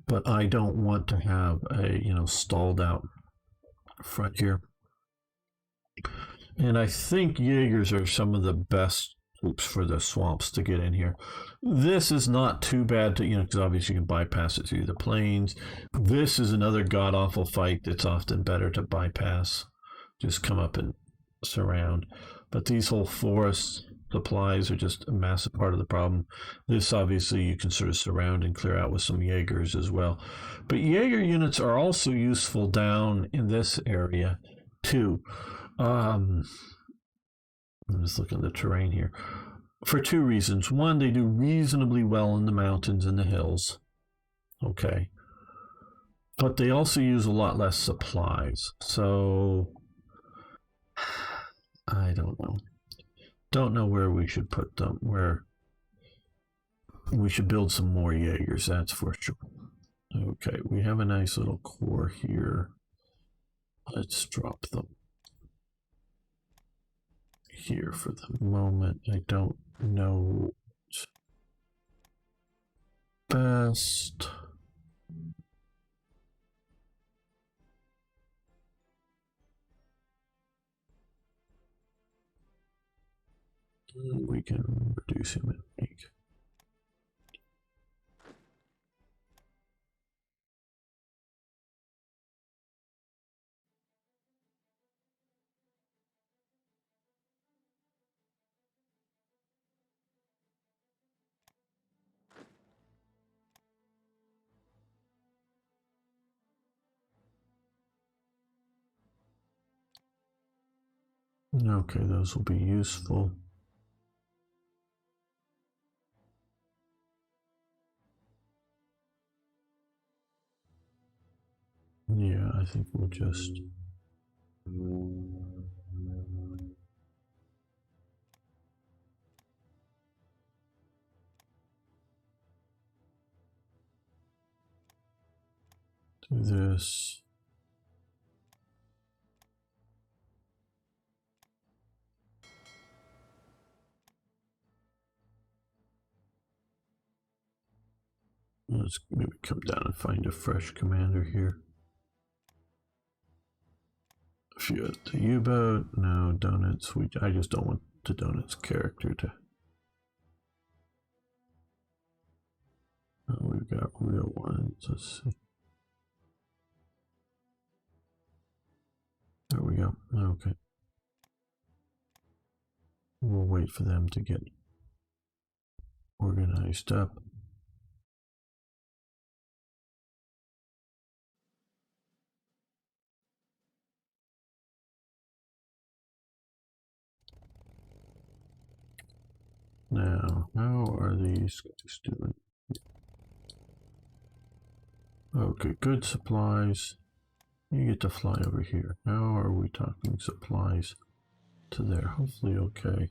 But I don't want to have a stalled out front here. And I think Jaegers are some of the best troops for the swamps to get in here. This is not too bad to, because obviously you can bypass it through the plains. This is another god awful fight that's often better to bypass. Just come up and surround. But these whole forest supplies are just a massive part of the problem. This obviously you can sort of surround and clear out with some Jaegers as well. But Jaeger units are also useful down in this area too. I'm just looking at the terrain here. For two reasons. One, they do reasonably well in the mountains and the hills. Okay. But they also use a lot less supplies. So, I don't know. Don't know where we should put them. Where we should build some more Jaegers, that's for sure. Okay, we have a nice little core here. Let's drop them here for the moment. I don't know best. We can reduce him and make. Okay, those will be useful. Yeah, I think we'll just do this. Let's maybe come down and find a fresh commander here. If you had the U-boat, no donuts. I just don't want the donuts character to. Oh, we've got real ones. Let's see. There we go. Okay. We'll wait for them to get organized up. Now, how are these guys doing? Okay, good supplies. You get to fly over here. How are we talking supplies to there? Hopefully okay.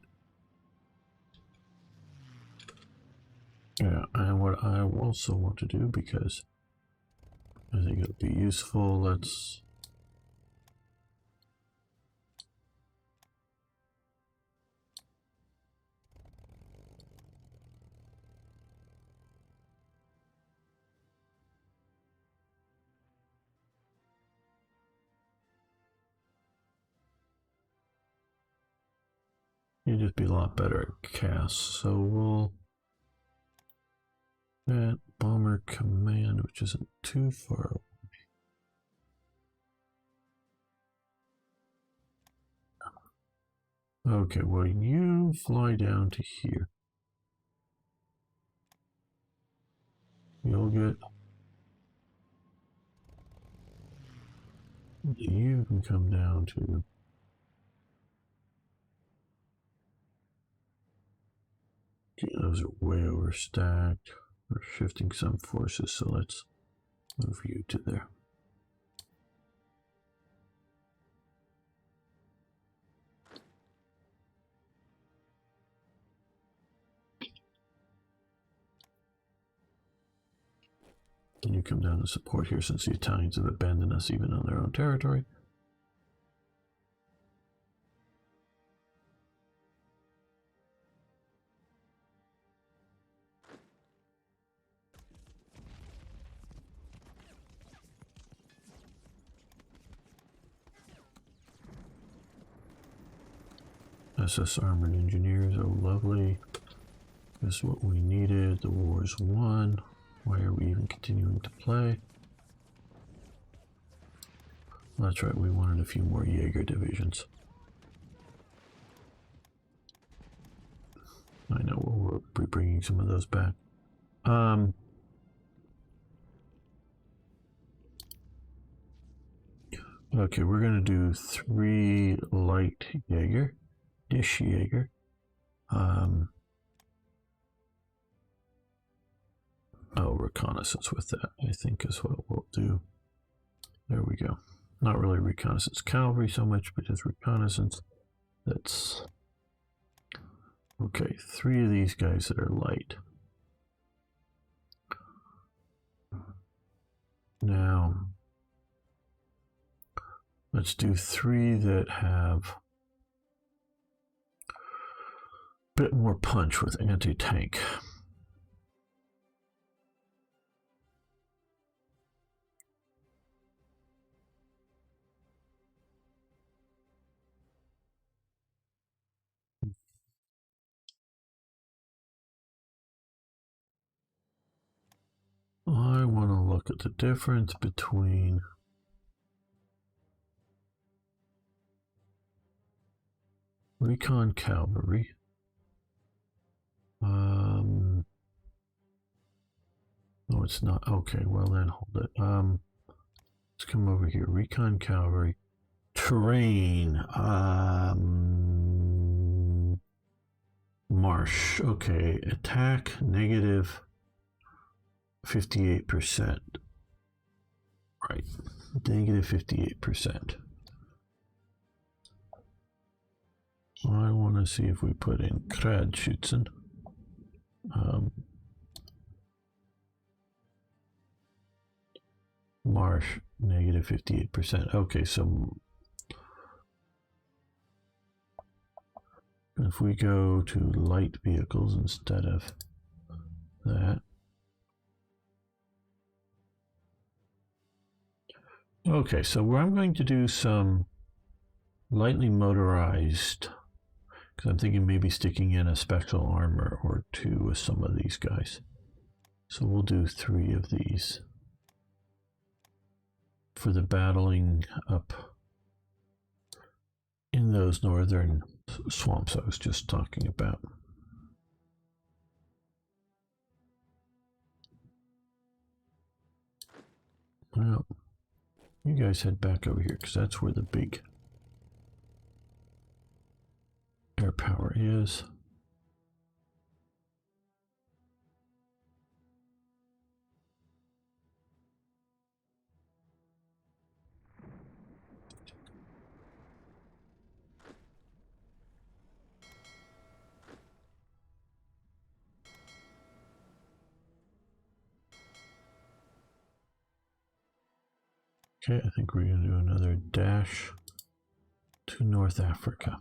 Yeah, and what I also want to do, because I think it'll be useful, let's you'd just be a lot better at casts. So we'll that bomber command, which isn't too far away. Okay, well you fly down to here. You'll get. You can come down to. Okay, those are way overstacked. We're shifting some forces, so let's move you to there. Can you come down and support here since the Italians have abandoned us even on their own territory? SS Armored Engineers, oh lovely. This is what we needed. The war's won. Why are we even continuing to play? That's right, we wanted a few more Jaeger divisions. I know we'll be bringing some of those back. Okay, we're going to do 3 light Jaeger, dish Jaeger. Oh, reconnaissance with that, I think is what we'll do. There we go. Not really reconnaissance cavalry so much, but just reconnaissance. That's okay. 3 of these guys that are light. Now, let's do 3 that have a bit more punch with anti-tank. I want to look at the difference between recon cavalry. No, it's not. Okay, well then hold it. Let's come over here. Recon cavalry. Terrain. Marsh. Okay, attack negative 58%. Right, negative 58%. I want to see if we put in Kradschützen. Marsh, negative 58%. Okay, so if we go to light vehicles instead of that. Okay, so I'm going to do some lightly motorized, because I'm thinking maybe sticking in a special armor or 2 with some of these guys. So we'll do 3 of these for the battling up in those northern swamps I was just talking about. Well, you guys head back over here because that's where the big air power is. Okay, I think we're going to do another dash to North Africa.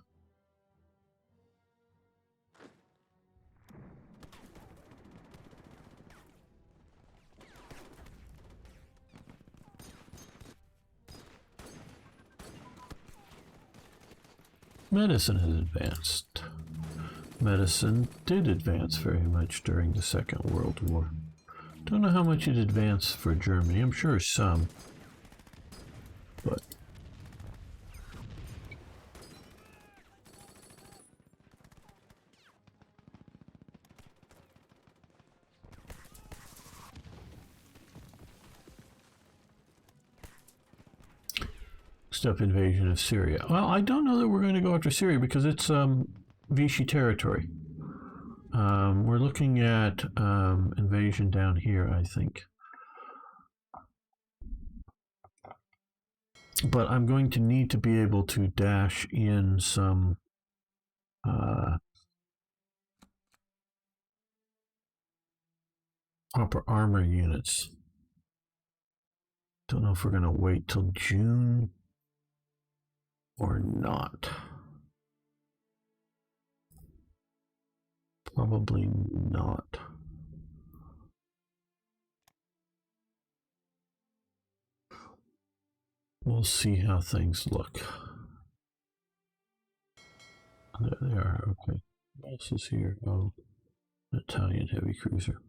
Medicine has advanced. Medicine did advance very much during the Second World War. Don't know how much it advanced for Germany. I'm sure some. But step invasion of Syria. Well, I don't know that we're going to go after Syria because it's Vichy territory. We're looking at invasion down here, I think. But I'm going to need to be able to dash in some upper armor units Don't know if we're going to wait till June or not. Probably not. We'll see how things look. There they are. Okay. What else is here? Oh, Italian heavy cruiser.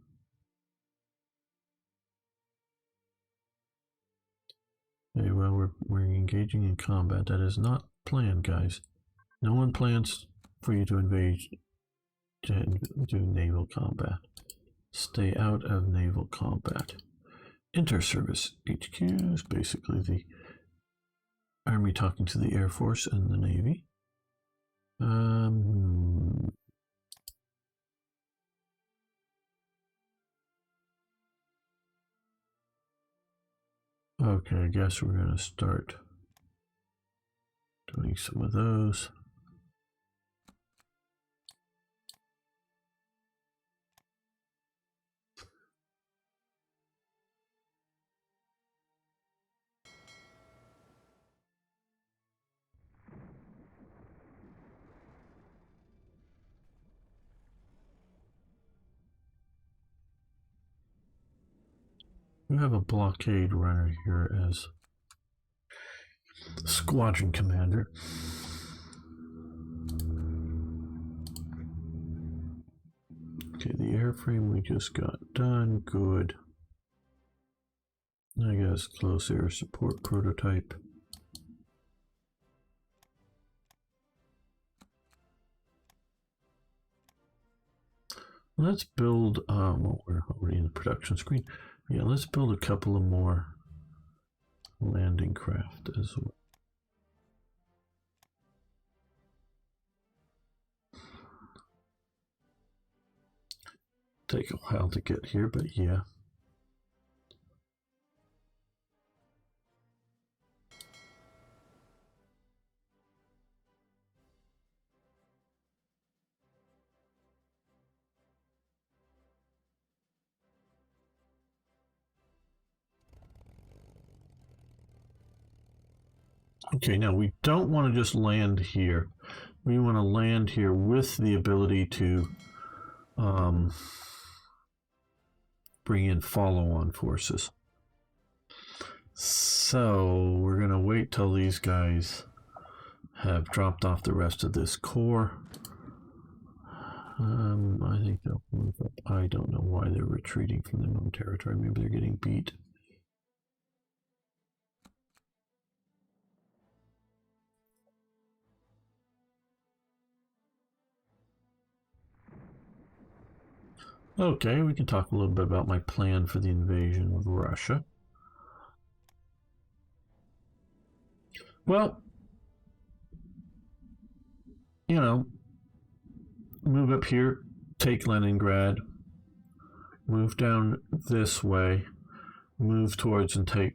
Okay, well, we're engaging in combat. That is not planned, guys. No one plans for you to invade to do naval combat. Stay out of naval combat. Inter-service HQ is basically the Army talking to the Air Force and the Navy. Okay, I guess we're going to start doing some of those. We have a blockade runner here as squadron commander. Okay, the airframe we just got done. Good. I guess close air support prototype. Let's build, well, we're already in the production screen. Yeah, let's build a couple of more landing craft as well. Take a while to get here, but yeah. Okay, now we don't want to just land here. We want to land here with the ability to bring in follow-on forces. So we're going to wait till these guys have dropped off the rest of this core. I think they'll move up. I don't know why they're retreating from their own territory. Maybe they're getting beat. Okay, we can talk a little bit about my plan for the invasion of Russia. Well, you know, move up here, take Leningrad, move down this way, move towards and take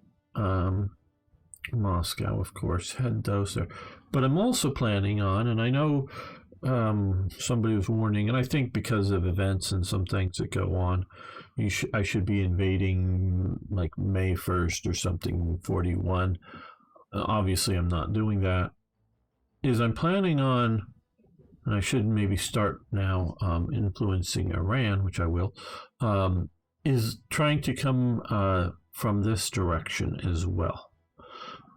Moscow, of course, head those there. But I'm also planning on, and I know somebody was warning, and I think because of events and some things that go on, I should be invading like May 1st or something, 41. Obviously, I'm not doing that. I'm planning on, and I should maybe start now influencing Iran, which I will, is trying to come from this direction as well.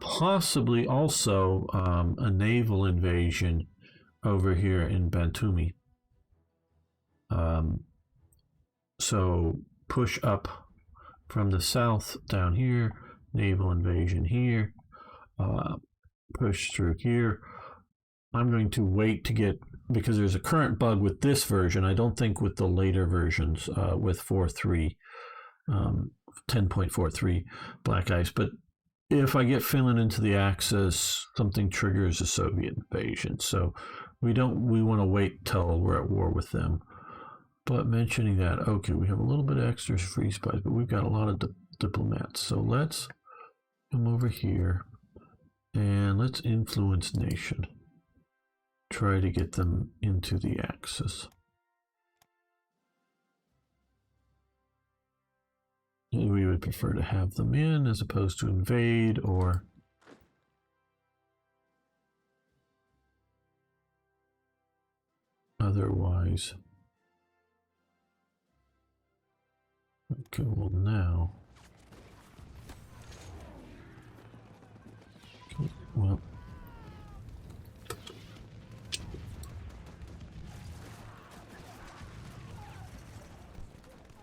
Possibly also a naval invasion over here in Batumi. So push up from the south down here, naval invasion here, push through here. I'm going to wait to get, because there's a current bug with this version. I don't think with the later versions with 4.3, 10.43 Black Ice, but if I get Finland into the Axis, something triggers a Soviet invasion. So we want to wait till we're at war with them. But mentioning that, okay, we have a little bit of extra free spies, but we've got a lot of diplomats. So let's come over here and let's influence nation. Try to get them into the Axis. We probably prefer to have them in as opposed to invade or otherwise. Okay, well now. Okay, well.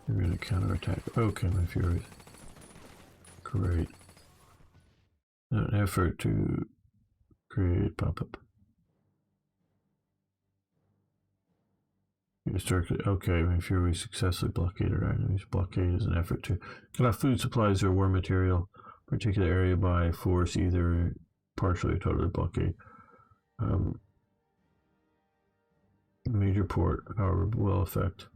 You're going to counterattack. Okay, my furies. Great. An effort to create pop-up. Okay, my fury successfully blockaded our enemies. Blockade is an effort to cut off food supplies or war material, particular area by force, either partially or totally blockade. Major port, however, will affect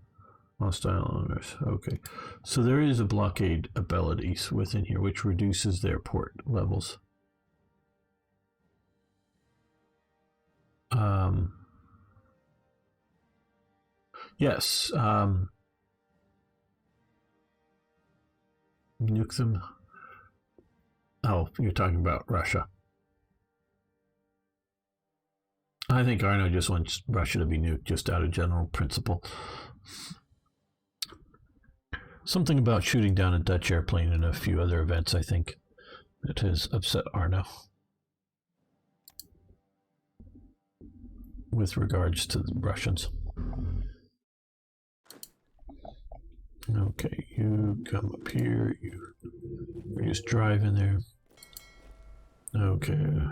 hostile owners. Okay, so there is a blockade abilities within here, which reduces their port levels. Yes. Nuke them. Oh, you're talking about Russia. I think Arno just wants Russia to be nuked, just out of general principle. Something about shooting down a Dutch airplane and a few other events, I think, that has upset Arno. With regards to the Russians. Okay, you come up here. You're just driving there. Okay.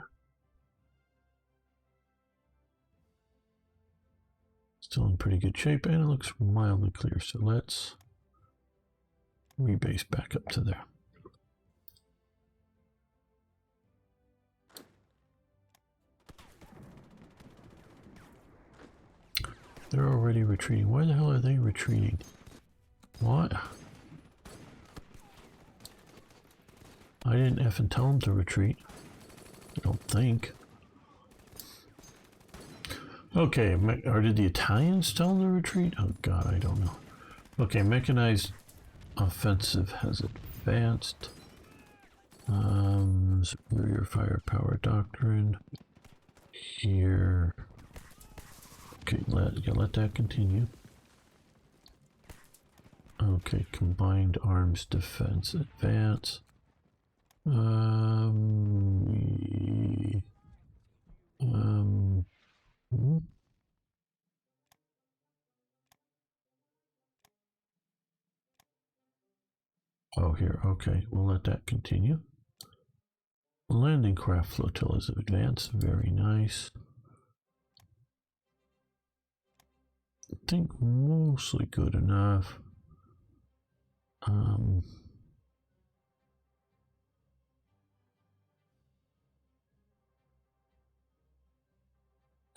Still in pretty good shape, and it looks mildly clear. So let's rebase back up to there. They're already retreating. Why the hell are they retreating? What? I didn't effing tell them to retreat. I don't think. Okay, or did the Italians tell them to retreat? Oh god, I don't know. Okay, mechanized offensive has advanced. Superior firepower doctrine. Here. Okay, let that continue. Okay, combined arms defense advance. Oh, here, okay, we'll let that continue. Landing craft flotillas advance, very nice. I think mostly good enough.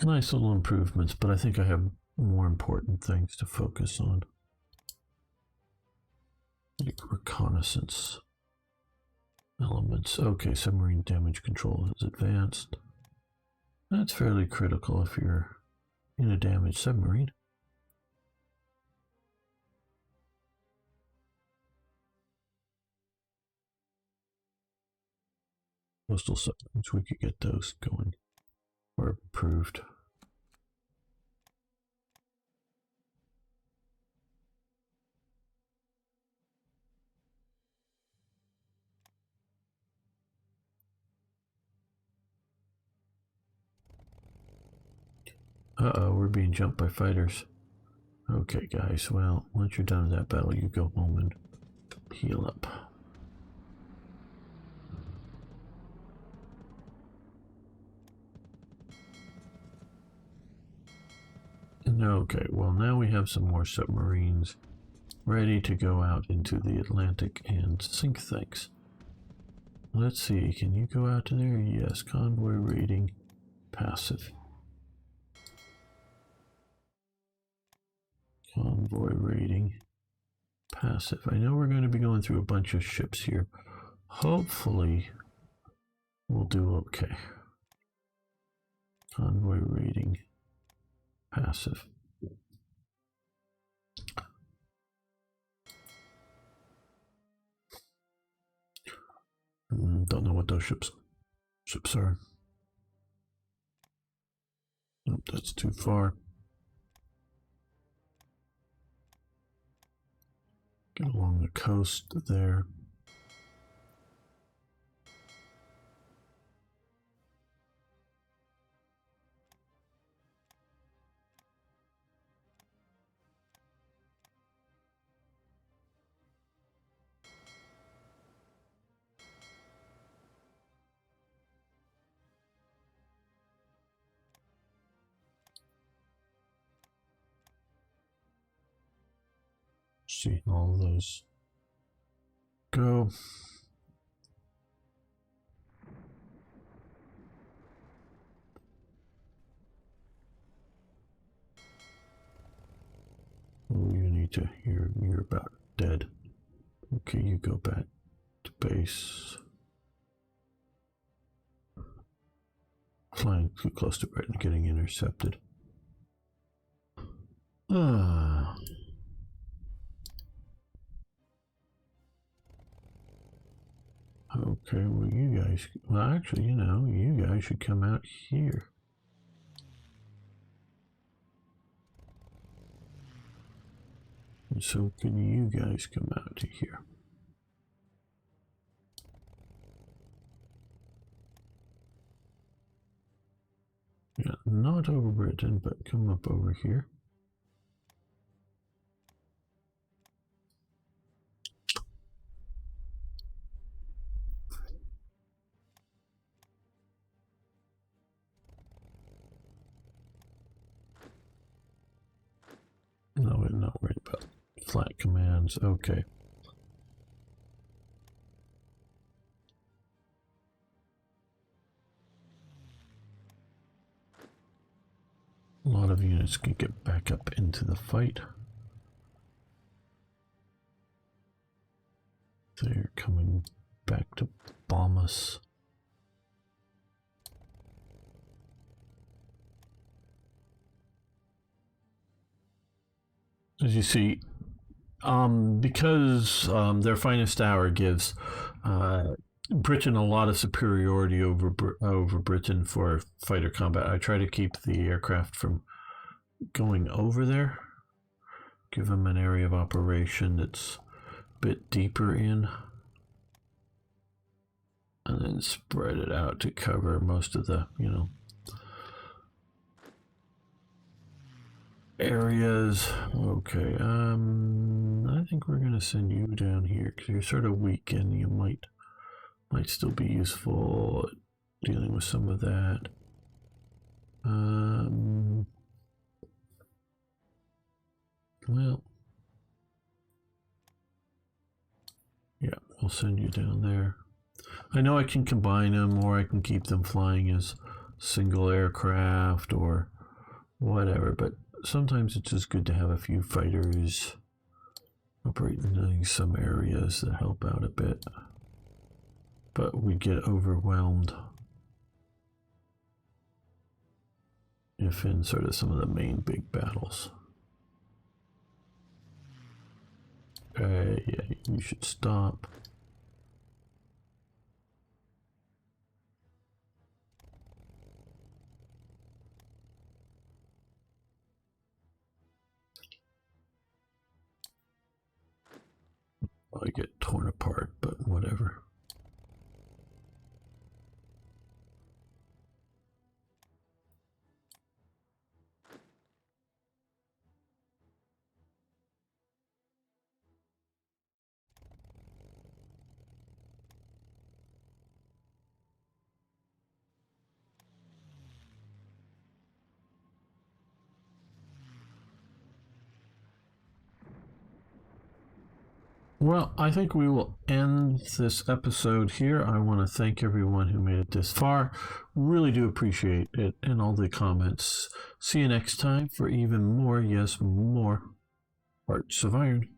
Nice little improvements, but I think I have more important things to focus on. Like reconnaissance elements. Okay, submarine damage control has advanced. That's fairly critical if you're in a damaged submarine. Coastal submarines, we could get those going or improved. Uh-oh, we're being jumped by fighters. Okay, guys, well, once you're done with that battle, you go home and heal up. Okay, well, now we have some more submarines ready to go out into the Atlantic and sink things. Let's see, can you go out to there? Yes, convoy rating, passive. Convoy rating, passive. I know we're going to be going through a bunch of ships here. Hopefully, we'll do okay. Convoy rating, passive. don't know what those ships are. Nope, that's too far. Get along the coast there. See all of those go. Oh, you need to. You're about dead. Okay, you go back to base. Flying too close to Britain, getting intercepted. Okay, well, you guys, well, actually, you know, you guys should come out here. And so can you guys come out to here? Yeah, not over Britain, but come up over here. No, we're not worried about flat commands. Okay. A lot of units can get back up into the fight. They're coming back to bomb us. As you see, because their finest hour gives Britain a lot of superiority over Britain for fighter combat, I try to keep the aircraft from going over there. Give them an area of operation that's a bit deeper in, and then spread it out to cover most of the, you know, areas. Okay, I think we're gonna send you down here because you're sort of weak and you might still be useful dealing with some of that. Well, yeah, we'll send you down there. I know I can combine them, or I can keep them flying as single aircraft or whatever, but sometimes it's just good to have a few fighters operating in some areas that help out a bit. But we get overwhelmed if in sort of some of the main big battles. Okay, yeah, you should stop. I get torn apart, but whatever. Well, I think we will end this episode here. I want to thank everyone who made it this far. Really do appreciate it and all the comments. See you next time for even more, yes, more Hearts of Iron.